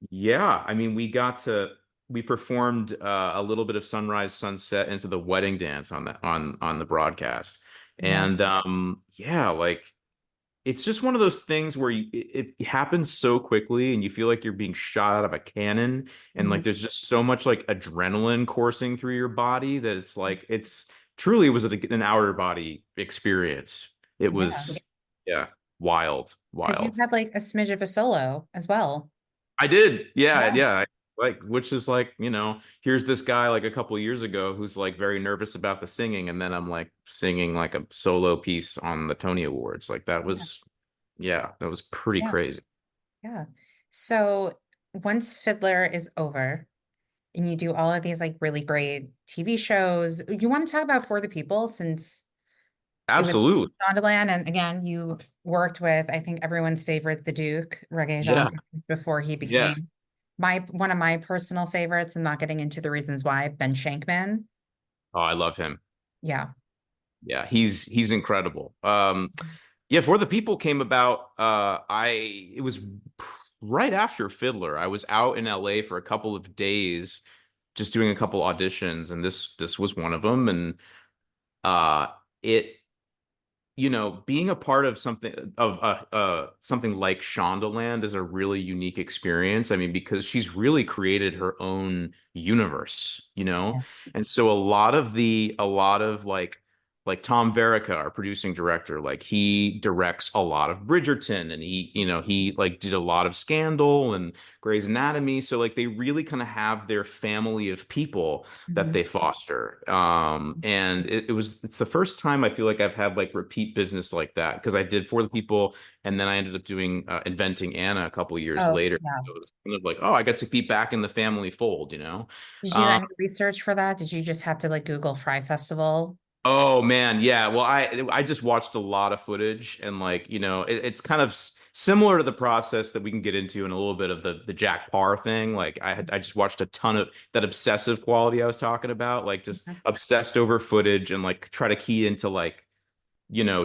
yeah, I mean, we performed a little bit of Sunrise Sunset into the wedding dance on the broadcast.
Yeah.
And yeah, like it's just one of those things where it happens so quickly and you feel like you're being shot out of a cannon, and
Mhm.
like there's just so much like adrenaline coursing through your body that it's like it's truly was an outer body experience. It
Yeah,
was, yeah, wild,
because you
wild.
had like a smidge of a solo as well.
I did. Yeah,
Yeah.
yeah. Like, which is like, here's this guy like a couple years ago who's like very nervous about the singing, and then I'm like singing like a solo piece on the Tony Awards. Like that
Yeah.
was, yeah, that was pretty
Yeah.
crazy.
Yeah. So once Fiddler is over and you do all of these like really great TV shows, you want to talk about For the People since it was
Absolutely.
Shondaland. And again, you worked with, I think, everyone's favorite, the Duke, Regé Jean,
Yeah.
before he
Yeah.
became one of my personal favorites. I'm not getting into the reasons why, Ben Shankman.
Oh, I love him.
Yeah.
Yeah, he's incredible. Yeah, For the People came about. I it was right after Fiddler. I was out in LA for a couple of days just doing a couple auditions, and this was one of them. And uh it being a part of something like Shondaland is a really unique experience. I mean, because she's really created her own universe,
Yeah.
and so a lot of like Tom Verica, our producing director, like he directs a lot of Bridgerton, and he like did a lot of Scandal and Grey's Anatomy. So like they really kind of have their family of people that
Mhm.
they foster. And it's the first time I feel like I've had like repeat business like that, because I did For the People, and then I ended up doing Inventing Anna a couple years
Oh,
later.
yeah.
So it was kind of like, oh, I got to be back in the family fold.
Did you do
Um,
any research for that? Did you just have to like Google Fry Festival?
oh man, yeah. Well, I just watched a lot of footage, and like, it's kind of similar to the process that we can get into in a little bit of the Jack Parr thing. Like I just watched a ton of that obsessive quality I was talking about, like just
Mhm.
obsessed over footage and like try to key into like,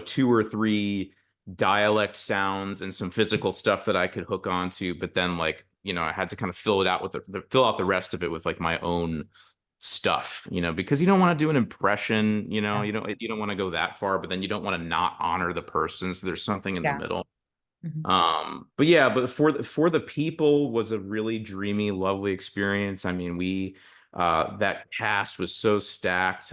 two or three dialect sounds and some physical stuff that I could hook onto, but then like, I had to kind of fill it out with fill out the rest of it with like my own stuff, because you don't want to do an impression,
Yeah.
you don't want to go that far, but then you don't want to not honor the person. So there's something in the
Yeah.
middle.
Mhm.
But yeah, but for the people was a really dreamy, lovely experience. I mean, that cast was so stacked.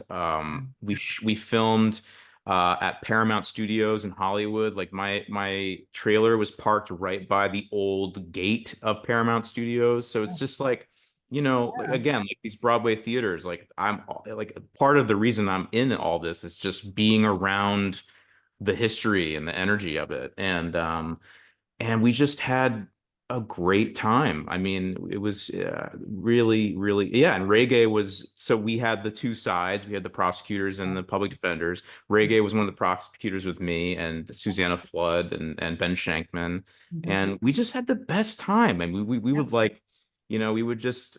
We filmed at Paramount Studios in Hollywood. Like my trailer was parked right by the old gate of Paramount Studios, so it's just like, like,
Yeah.
again, like these Broadway theaters. Like I'm like part of the reason I'm in all this is just being around the history and the energy of it. And we just had a great time. I mean, it was really, really, yeah. And Reggae was, so we had the two sides. We had the prosecutors and the public defenders. Reggae was one of the prosecutors with me, and Susanna Flood and Ben Shankman.
Mhm.
And we just had the best time. And we
Yeah.
would like, we would just,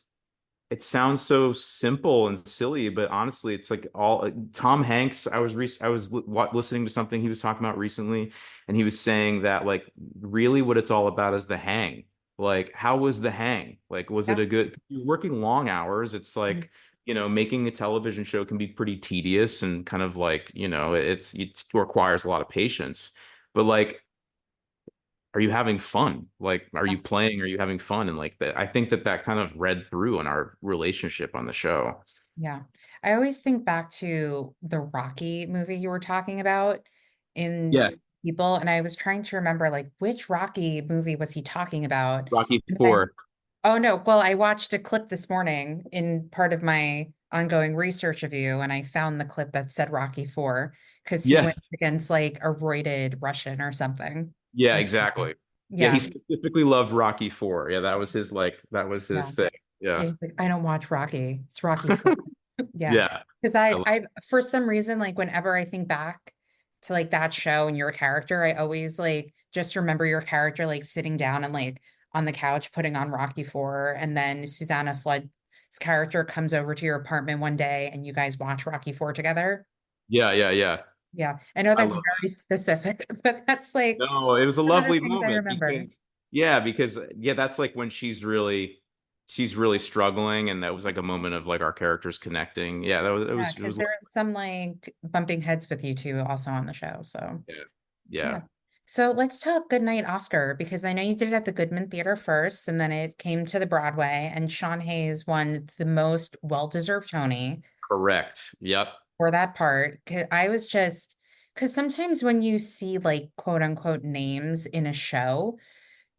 it sounds so simple and silly, but honestly, it's like all Tom Hanks. Listening to something he was talking about recently, and he was saying that like really what it's all about is the hang. Like, how was the hang? Like, was it
Yeah.
a good? You're working long hours. It's
Mhm.
like, making a television show can be pretty tedious and kind of like, it requires a lot of patience. But like, are you having fun? Like, are
Yeah.
you playing? Are you having fun? And like that, I think that kind of read through in our relationship on the show.
Yeah. I always think back to the Rocky movie you were talking about in
Yeah,
People, and I was trying to remember like which Rocky movie was he talking about?
Rocky
And
Four.
oh no, well, I watched a clip this morning in part of my ongoing research of you, and I found the clip that said Rocky Four because he
Yeah,
went against like a roided Russian or something.
yeah,
And
exactly. Yeah, he
yeah,
specifically loved Rocky Four. Yeah, that was
yeah.
his thing.
Yeah,
Yeah,
he's like, I don't watch Rocky. It's Rocky Four. Yeah.
yeah,
Because
I love,
I for some reason, like whenever I think back to like that show and your character, I always like just remember your character like sitting down and like on the couch putting on Rocky Four, and then Susanna Flood's character comes over to your apartment one day and you guys watch Rocky Four together.
yeah, yeah, yeah.
Yeah. I know
I
that's
love
very specific, but that's like
No, it was a
one of the
lovely
things I
moment
remember.
because yeah, that's like when she's really struggling, and that was like a moment of like our characters connecting. Yeah, that was it
Yeah,
was it
because
was
there was some like bumping heads with you two also on the show. So
yeah.
yeah.
Yeah.
So let's talk Goodnight Oscar because I know you did it at the Goodman Theater first, and then it came to the Broadway, and Sean Hayes won the most well-deserved Tony
Correct. Yep.
for that part. 'Cause I was just because sometimes when you see like quote unquote names in a show,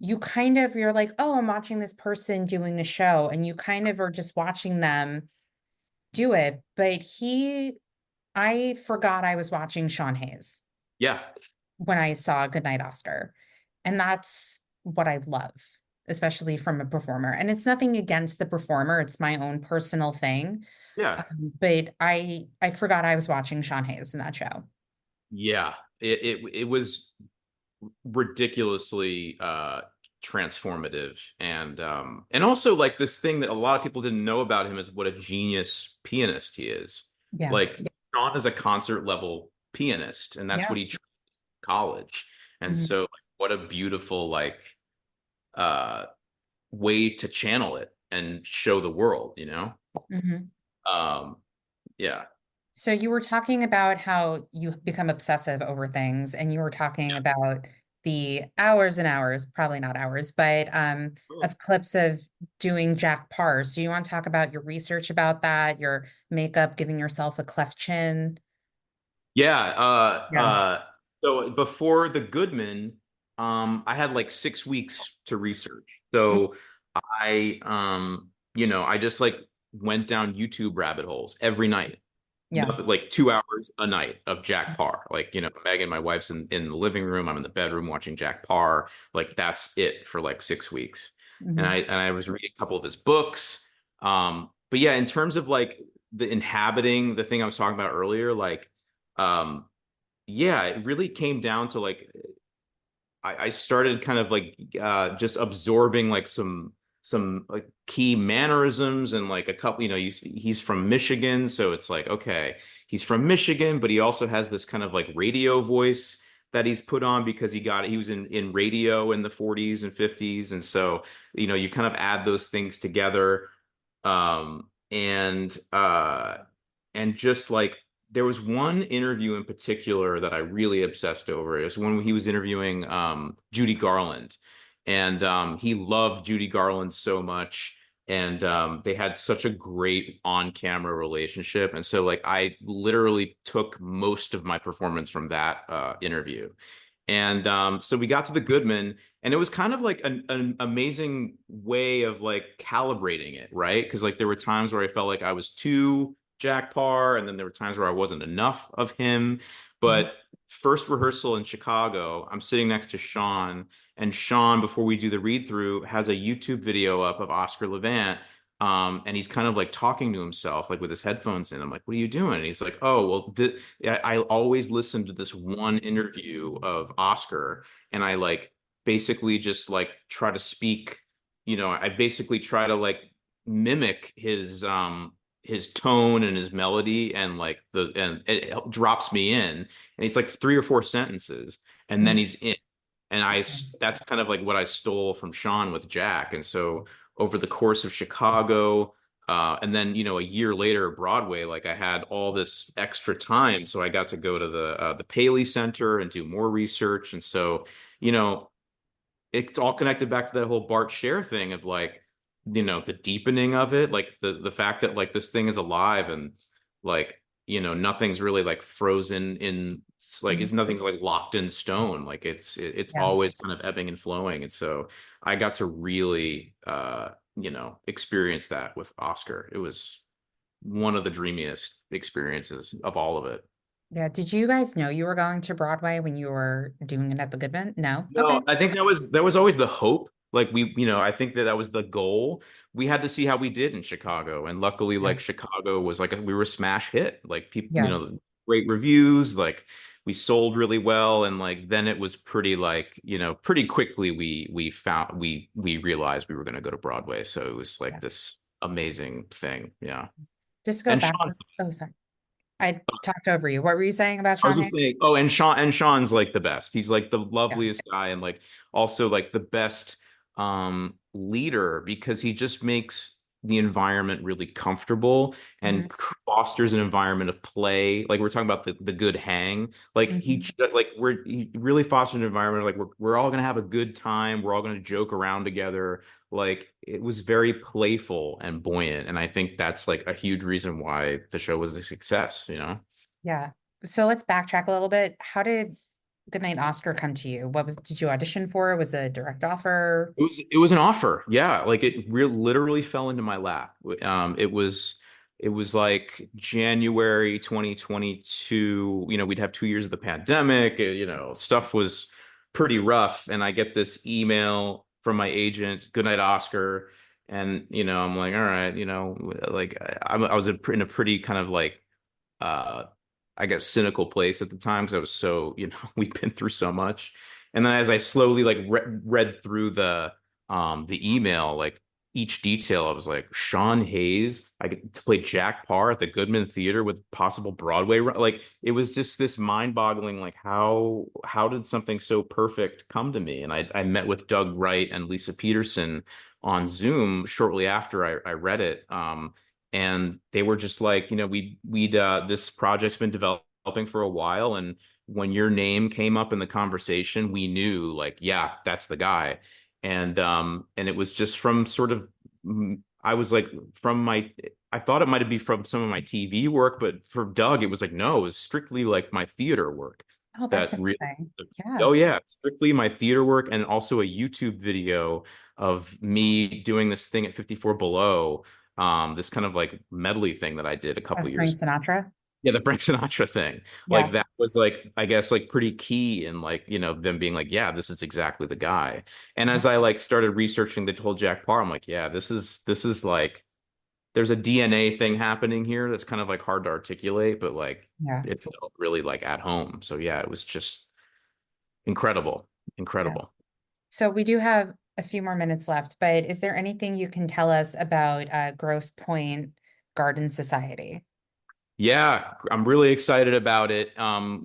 you're like, oh, I'm watching this person doing the show, and you kind of are just watching them do it. But I forgot I was watching Sean Hayes
Yeah.
when I saw Goodnight Oscar. And that's what I love, especially from a performer. And it's nothing against the performer, it's my own personal thing.
Yeah.
But I forgot I was watching Sean Hayes in that show.
Yeah. It was ridiculously transformative, and also like this thing that a lot of people didn't know about him is what a genius pianist he is.
Yeah.
Like Sean is a concert level pianist, and that's
Yeah.
what he trained in college. And
Mhm.
so like, what a beautiful like uh way to channel it and show the world,
Mhm.
um yeah.
So you were talking about how you become obsessive over things, and you were talking about the hours and hours, probably not hours, but
Oh.
of clips of doing Jack Parr. So you want to talk about your research about that, your makeup, giving yourself a cleft chin?
Yeah,
Yeah.
so before the Goodman, I had like 6 weeks to research. So I just like went down YouTube rabbit holes every night.
Yeah.
Nothing like 2 hours a night of Jack Parr. Like, Megan, my wife's in the living room, I'm in the bedroom watching Jack Parr. Like that's it for like 6 weeks. And
Hmm.
I was reading a couple of his books. But yeah, in terms of like the inhabiting, the thing I was talking about earlier, like um, yeah, it really came down to like I started kind of like just absorbing like some like key mannerisms and like a couple, he's from Michigan, so it's like, okay, he's from Michigan, but he also has this kind of like radio voice that he's put on because he was in radio in the 40s and 50s, and so you kind of add those things together. And just like there was one interview in particular that I really obsessed over. It was when he was interviewing Judy Garland, and he loved Judy Garland so much, and they had such a great on-camera relationship. And so, like, I literally took most of my performance from that interview. And so we got to the Goodman, and it was kind of like an amazing way of like calibrating it, right? Because like there were times where I felt like I was too Jack Parr, and then there were times where I wasn't enough of him. But first rehearsal in Chicago, I'm sitting next to Sean, and Sean, before we do the read through, has a YouTube video up of Oscar Levant. And he's kind of like talking to himself, like with his headphones in. I'm like, "What are you doing?" And he's like, "Oh, well, I always listen to this one interview of Oscar, and I like basically just like try to speak, I basically try to like mimic his tone and his melody, and like and it drops me in, and it's like three or four sentences, and then he's in. And that's kind of like what I stole from Sean with Jack. And so over the course of Chicago, and then, a year later, Broadway, like I had all this extra time. So I got to go to the Paley Center and do more research. And so, you know, it's all connected back to that whole Bart Scher thing of like, the deepening of it, like the fact that like this thing is alive, and like, nothing's really like frozen in, it's like it's nothing's like locked in stone. Like it's
Yeah.
always kind of ebbing and flowing. And so I got to really experience that with Oscar. It was one of the dreamiest experiences of all of it.
Yeah. Did you guys know you were going to Broadway when you were doing it at the Goodman? No? Okay.
No, I think that was always the hope. Like I think that was the goal. We had to see how we did in Chicago, and luckily,
Yeah.
like Chicago was like we were a smash hit. Like people,
Yeah.
great reviews. Like we sold really well, and like then it was pretty like pretty quickly we found we realized we were going to go to Broadway. So it was like
Yeah.
this amazing thing. Yeah,
Just go
and
back.
Sean.
Oh, sorry. I talked over you. What were you saying about
I was
Sean
just
Hayes?
saying, oh, Sean's like the best. He's like the
Yeah.
loveliest guy, and like also like the best leader, because he just makes the environment really comfortable
Hmm.
and fosters an environment of play. Like we're talking about the good hang. Like
Hmm.
he really fosters an environment like we're all gonna have a good time. We're all gonna joke around together. Like it was very playful and buoyant, and I think that's like a huge reason why the show was a success.
Yeah. So let's backtrack a little bit. How did Goodnight Oscar come to you? Did you audition for? Was it a direct offer?
It was an offer. Yeah, like it literally fell into my lap. It was like January 2022. We'd have 2 years of the pandemic. Stuff was pretty rough, and I get this email from my agent, Goodnight Oscar, and I'm like, all right, like I was in a pretty kind of like uh I guess cynical place at the time, because I was so, we've been through so much. And then as I slowly like read through the email, like each detail. I was like, Sean Hayes, I get to play Jack Parr at the Goodman Theater with possible Broadway like it was just this mind-boggling, like how did something so perfect come to me? And I met with Doug Wright and Lisa Peterson on Zoom shortly after I read it. And they were just like, we'd this project's been developing for a while, and when your name came up in the conversation, we knew, like, yeah, that's the guy. And it was just from sort of, I was like, from my, I thought it might have been from some of my TV work, but for Doug, it was like, no, it was strictly like my theater work
Oh, that's
that really,
amazing. Yeah.
oh yeah, strictly my theater work, and also a YouTube video of me doing this thing at 54 Below, this kind of like medley thing that I did a couple
Frank
years.
Sinatra.
Yeah, the Frank Sinatra thing.
Yeah.
Like that was like, I guess, like pretty key in, like, them being like, yeah, this is exactly the guy. And
Yeah.
as I like started researching the whole Jack Parr, I'm like, yeah, this is like there's a DNA thing happening here that's kind of like hard to articulate, but like
Yeah.
it felt really like at home. So yeah, it was just incredible.
Yeah.
Incredible.
So we do have a few more minutes left, but is there anything you can tell us about Grosse Point Garden Society?
Yeah, I'm really excited about it.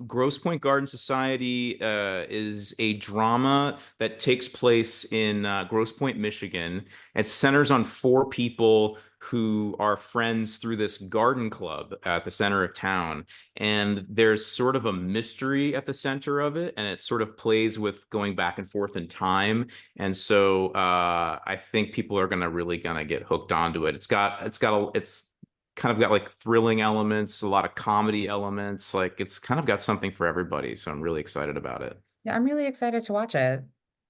Grosse Point Garden Society is a drama that takes place in Grosse Point, Michigan. It centers on four people who are friends through this garden club at the center of town. And there's sort of a mystery at the center of it, and it sort of plays with going back and forth in time. And so I think people are gonna get hooked onto it. It's kind of got like thrilling elements, a lot of comedy elements. Like it's kind of got something for everybody. So I'm really excited about it.
Yeah, I'm really excited to watch it.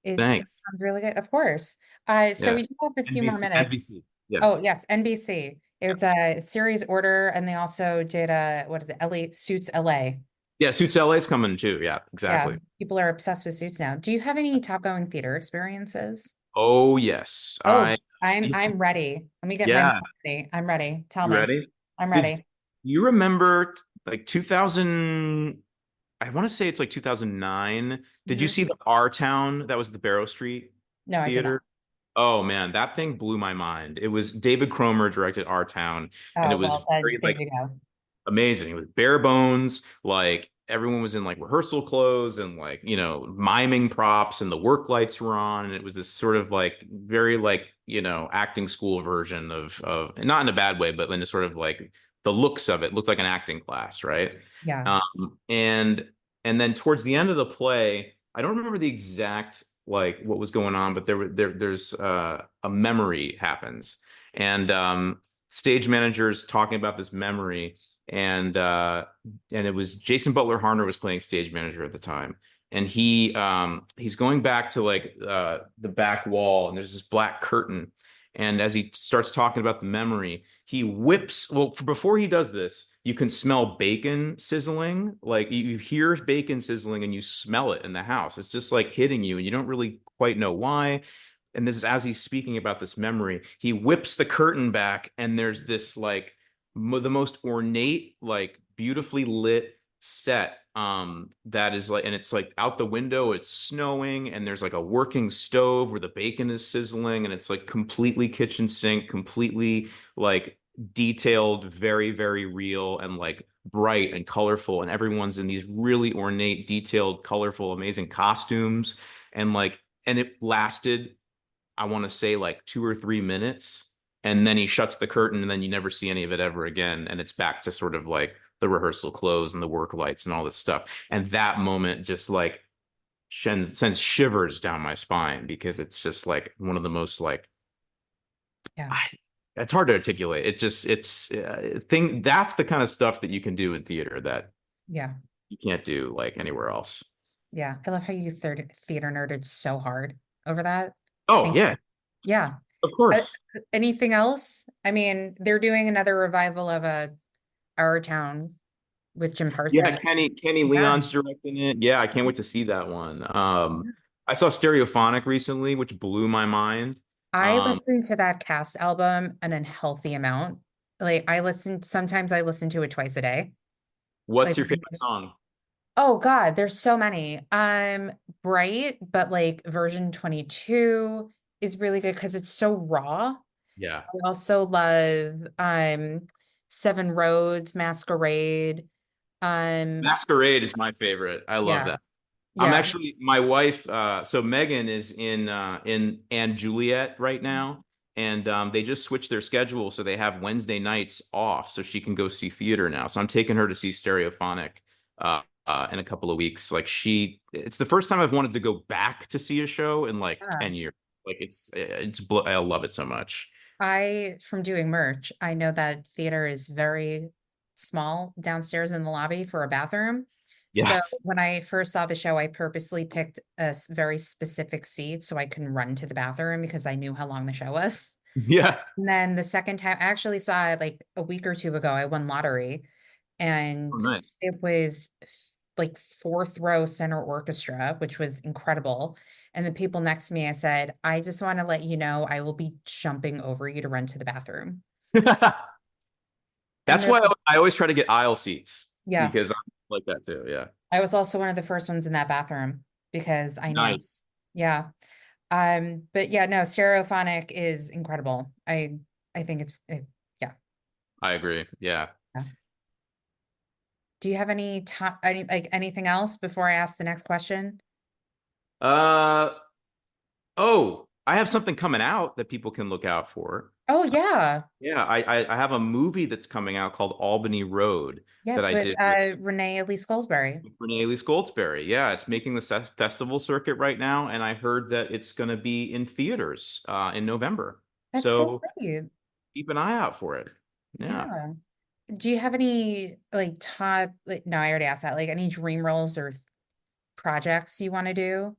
It
Thanks.
sounds really good. Of course. So
Yeah.
we do have a few more
NBC.
minutes.
NBC. Yeah.
Oh, yes, NBC. It's a series order, and they also did what is it? LA Suits LA.
Yeah. Suits LA is coming too. Yeah,
Yeah,
exactly.
people are obsessed with Suits now. Do you have any top going theater experiences?
Oh, yes.
Oh, I'm ready. Let me get my
Yeah.
notes ready. I'm ready. Tell
You
me.
ready?
I'm
Did
ready.
you remember like 2000? I want to say it's like 2009. Did you
Mhm.
see the R Town that was the Barrow Street
No, I did not.
Theater? Oh man, that thing blew my mind. It was David Cromer directed Our Town, and it
Oh,
was
well, then
very
there
like
you go.
amazing. It was bare bones, like everyone was in like rehearsal clothes and like, miming props, and the work lights were on, and it was this sort of like very like, acting school version of not in a bad way, but in a sort of like the looks of it looked like an acting class, right?
Yeah.
And then towards the end of the play, I don't remember the exact like what was going on, but there's a memory happens, and stage managers talking about this memory, and it was Jason Butler Harner was playing stage manager at the time, and he's going back to like the back wall, and there's this black curtain, and as he starts talking about the memory, he whips, well, before he does this, you can smell bacon sizzling, like you hear bacon sizzling and you smell it in the house. It's just like hitting you, and you don't really quite know why. And this is as he's speaking about this memory, he whips the curtain back, and there's this like the most ornate, like beautifully lit set, that is like, and it's like out the window, it's snowing, and there's like a working stove where the bacon is sizzling, and it's like completely kitchen sink, completely like detailed, very very real, and like bright and colorful, and everyone's in these really ornate, detailed, colorful, amazing costumes, and it lasted, I want to say, like 2 or 3 minutes. And then he shuts the curtain, and then you never see any of it ever again. And it's back to sort of like the rehearsal clothes and the work lights and all this stuff. And that moment just like sends shivers down my spine, because it's just like one of the most like,
Yeah.
I, it's hard to articulate. It's thing. That's the kind of stuff that you can do in theater that
Yeah.
you can't do like anywhere else.
Yeah. I love how you theater nerded so hard over that.
Oh
Thank
yeah,
you. Yeah.
of
Uh,
course.
Anything else? I mean, they're doing another revival of Our Town with Jim
Yeah,
Parsons.
Kenny
Yeah.
Leon's directing it. Yeah, I can't wait to see that one. I saw Stereophonic recently, which blew my mind.
I
Um,
listen to that cast album an unhealthy amount. Like sometimes I listen to it twice a day.
what's
Like,
your favorite song?
oh God, there's so many. Bright, but like version 22 is really good because it's so raw.
Yeah.
I also love Seven Roads, Masquerade. Um,
Masquerade is my favorite. I love
yeah,
that. I'm
yeah.
actually my wife, so Megan is in and Juliet right now, and they just switched their schedule so they have Wednesday nights off so she can go see theater now. So I'm taking her to see Stereophonic in a couple of weeks. Like it's the first time I've wanted to go back to see a show in like
Yeah.
10 years. Like I love it so much.
From doing merch, I know that theater is very small downstairs in the lobby for a bathroom. So
Yes.
when I first saw the show, I purposely picked a very specific seat so I can run to the bathroom because I knew how long the show was.
Yeah.
And then the second time, I actually saw it like a week or two ago. I won lottery,
Oh,
and
nice.
it was like fourth row center orchestra, which was incredible. And the people next to me, I said, I just want to let you know I will be jumping over you to run to the bathroom. And
That's
they're
why
like,
I always try to get aisle seats
yeah,
because I'm like that too. Yeah.
I was also one of the first ones in that bathroom because I knew.
Nice.
Yeah. But yeah, no, stereophonic is incredible. I think yeah.
I agree. Yeah.
Yeah. Do you have anything else before I ask the next question?
Uh oh, I have something coming out that people can look out for.
Oh yeah.
Yeah, I have a movie that's coming out called Albany Road that
Yes,
I
with
did
Renee Elise Goldsberry.
with Renée Elise Goldsberry. Yeah, it's making the festival circuit right now, and I heard that it's going to be in theaters in November.
That's so
So
great.
keep an eye out for it. Yeah,
Yeah. Do you have any like top like no, I already asked that. Like any dream roles or projects you want to do?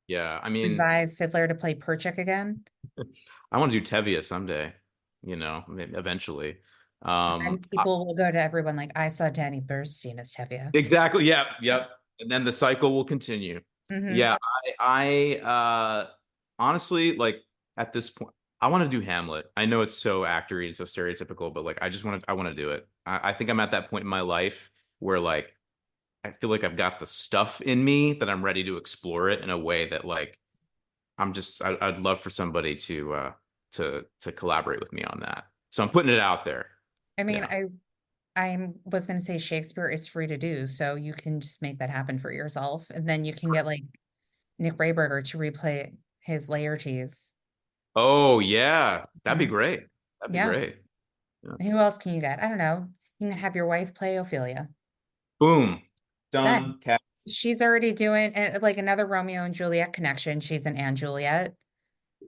yeah. I mean,
Revive Fiddler to play Perchik again?
I want to do Tevye someday. Maybe eventually.
And people will go to everyone like I saw Danny Burstein as Tevye.
Exactly. Yep. Yep. And then the cycle will continue.
Hmm.
Yeah. I honestly like at this point, I want to do Hamlet. I know it's so actory and so stereotypical, but like I want to do it. I think I'm at that point in my life where like I feel like I've got the stuff in me that I'm ready to explore it in a way that like I'd love for somebody to collaborate with me on that. So I'm putting it out there.
I mean,
Yeah.
I was going to say Shakespeare is free to do, so you can just make that happen for yourself, and then you can get like Nick Rayberger to replay his Laertes.
Oh yeah. That'd be
Mhm.
great. That'd be
Yeah.
great. Yeah.
Who else can you get? I don't know. You can have your wife play Ophelia.
Boom.
Done.
Done. Cat.
She's already doing like another Romeo and Juliet connection. She's an Anne Juliet.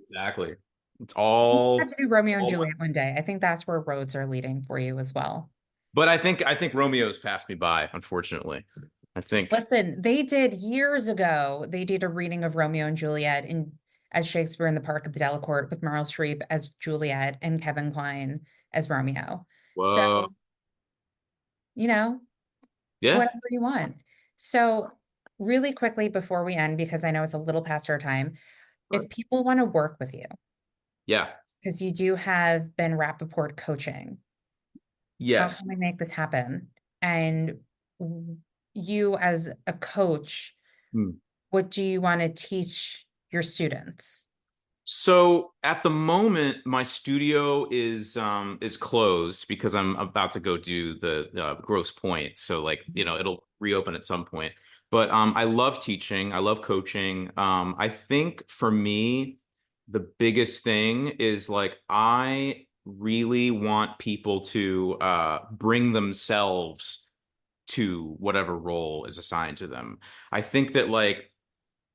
Exactly. It's
You have
all
to do Romeo and
all
Juliet one day. I think that's where roads are leading for you as well.
but I think Romeo's passed me by, unfortunately. I think
Listen, they did years ago, they did a reading of Romeo and Juliet in as Shakespeare in the Park at the Delacorte with Meryl Streep as Juliet and Kevin Kline as Romeo. So,
whoa.
you know,
Yeah.
whatever you want. So, really quickly before we end, because I know it's a little past our time,
Sure.
if people want to work with you,
Yeah.
because you do have Ben Rappaport coaching, how
Yes.
can we make this happen? And you as a coach,
Hmm.
what do you want to teach your students?
So at the moment, my studio is closed because I'm about to go do the Grosse Point. So like, it'll reopen at some point. But I love teaching. I love coaching. I think for me, the biggest thing is like I really want people to bring themselves to whatever role is assigned to them. I think that like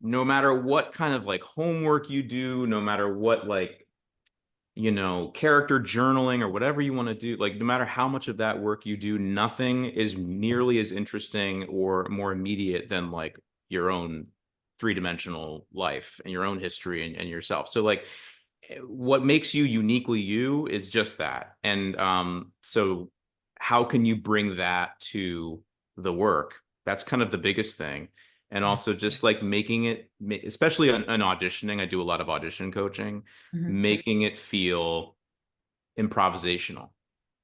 no matter what kind of like homework you do, no matter what like, character journaling or whatever you want to do, like no matter how much of that work you do, nothing is nearly as interesting or more immediate than like your own three-dimensional life and your own history and yourself. So like what makes you uniquely you is just that. And so how can you bring that to the work? That's kind of the biggest thing. And also just like making it, especially on auditioning, I do a lot of audition coaching,
Mhm.
making it feel improvisational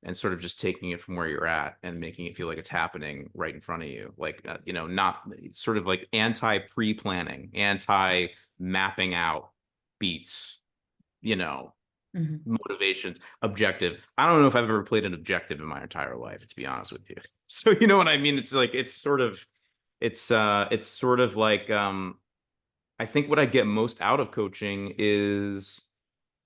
and sort of just taking it from where you're at and making it feel like it's happening right in front of you. Like, not sort of like anti pre planning, anti mapping out beats, you know,
Mhm.
motivations, objective. I don't know if I've ever played an objective in my entire life, to be honest with you. So you know what I mean? It's like it's sort of like I think what I get most out of coaching is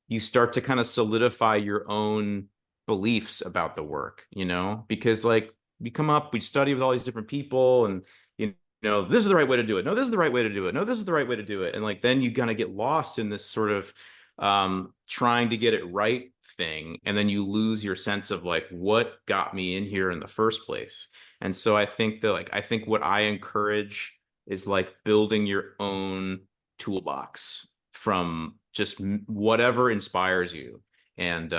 you start to kind of solidify your own beliefs about the work, you know, because like we come up, we study with all these different people and you know, this is the right way to do it. No, this is the right way to do it. No, this is the right way to do it. And like then you kind of get lost in this sort of trying to get it right thing. And then you lose your sense of like what got me in here in the first place. And so I think that like I think what I encourage is like building your own toolbox from just whatever inspires you and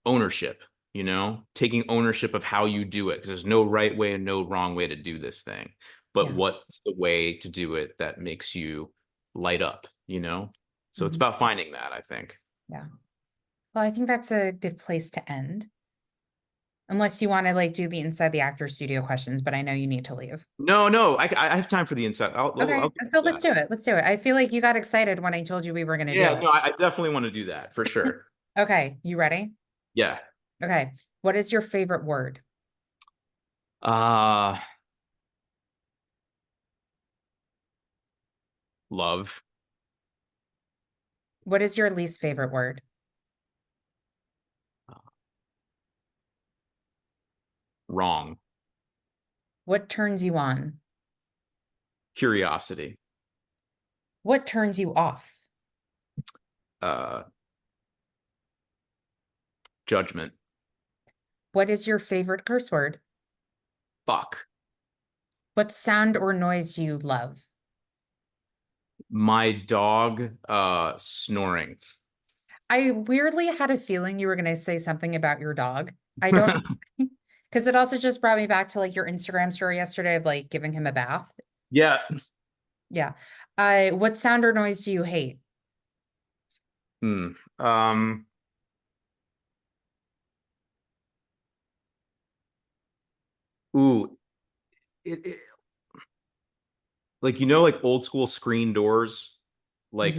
ownership, you know, taking ownership of how you do it because there's no right way and no wrong way to do this thing, but
Yeah.
what's the way to do it that makes you light up, you know? So it's
Mhm.
about finding that, I think.
Yeah. Well, I think that's a good place to end. Unless you want to like do the inside the actor studio questions, but I know you need to leave.
No, I have time for the insight.
Okay,
I'll get
so
to
let's
that.
do it. Let's do it. I feel like you got excited when I told you we were going to do
Yeah,
it.
no, I definitely want to do that for sure.
Okay, you ready?
Yeah.
Okay. What is your favorite word?
Uh love.
What is your least favorite word?
Wrong.
What turns you on?
Curiosity.
What turns you off?
Uh judgment.
What is your favorite curse word?
Fuck.
What sound or noise do you love?
My dog snoring.
I weirdly had a feeling you were going to say something about your dog. I don't, because it also just brought me back to like your Instagram story yesterday of like giving him a bath.
Yeah.
Yeah. What sound or noise do you hate?
Hmm. Um, ooh, it like you know like old school screen doors, like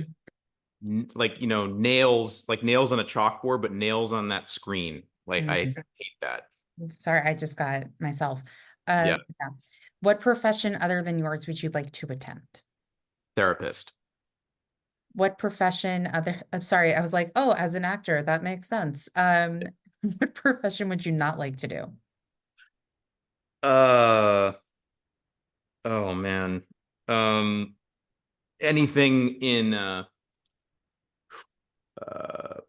Mhm.
like you know nails, like nails on a chalkboard, but nails on that screen. Like I
Mhm.
hate that.
Sorry, I just got myself.
Yeah.
Yeah. What profession other than yours would you like to attempt?
Therapist.
What profession other, I'm sorry, I was like, oh, as an actor, that makes sense. What profession would you not like to do?
Uh, oh man. Um, anything in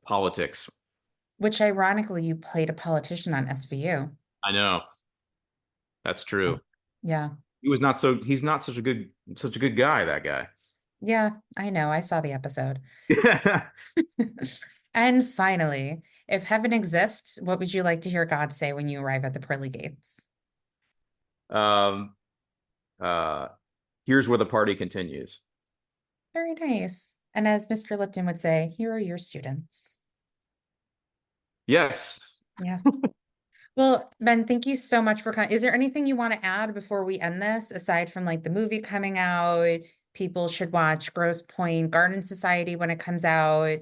politics.
Which ironically, you played a politician on SVU.
I know. That's true.
Yeah.
He's not such a good guy, that guy.
Yeah, I know. I saw the episode. And finally, if heaven exists, what would you like to hear God say when you arrive at the pearly gates?
Um, uh, here's where the party continues.
Very nice. And as Mr. Lipton would say, here are your students.
Yes.
Yes. Well, Ben, thank you so much for coming. Is there anything you want to add before we end this, aside from like the movie coming out? People should watch Grosse Point Garden Society when it comes out.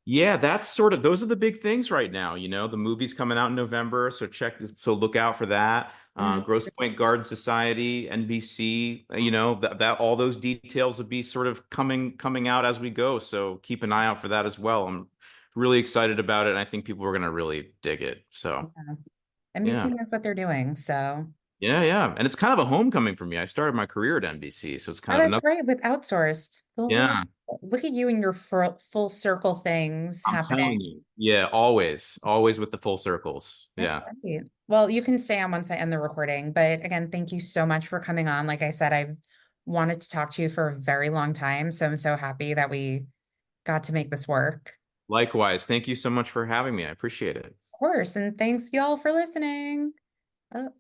Yeah, that's sort of those are the big things right now. You know, the movie's coming out in November, so look out for that.
Mhm.
Grosse Point Garden Society, NBC, you know, that all those details will be sort of coming out as we go. So keep an eye out for that as well. I'm really excited about it, and I think people are gonna really dig it. So
Yeah. NBC
yeah.
knows what they're doing. So,
Yeah. And it's kind of a homecoming for me. I started my career at NBC, so it's
oh,
kind of
that's
another.
right with Outsourced. Well,
Yeah,
look at you and your full circle things
I'm
happening.
telling you. Yeah, always with the full circles.
That's
Yeah.
great. Well, you can stay on once I end the recording. But again, thank you so much for coming on. Like I said, I've wanted to talk to you for a very long time. So I'm so happy that we got to make this work.
Likewise. Thank you so much for having me. I appreciate it.
Of course. And thanks y'all for listening. Oh.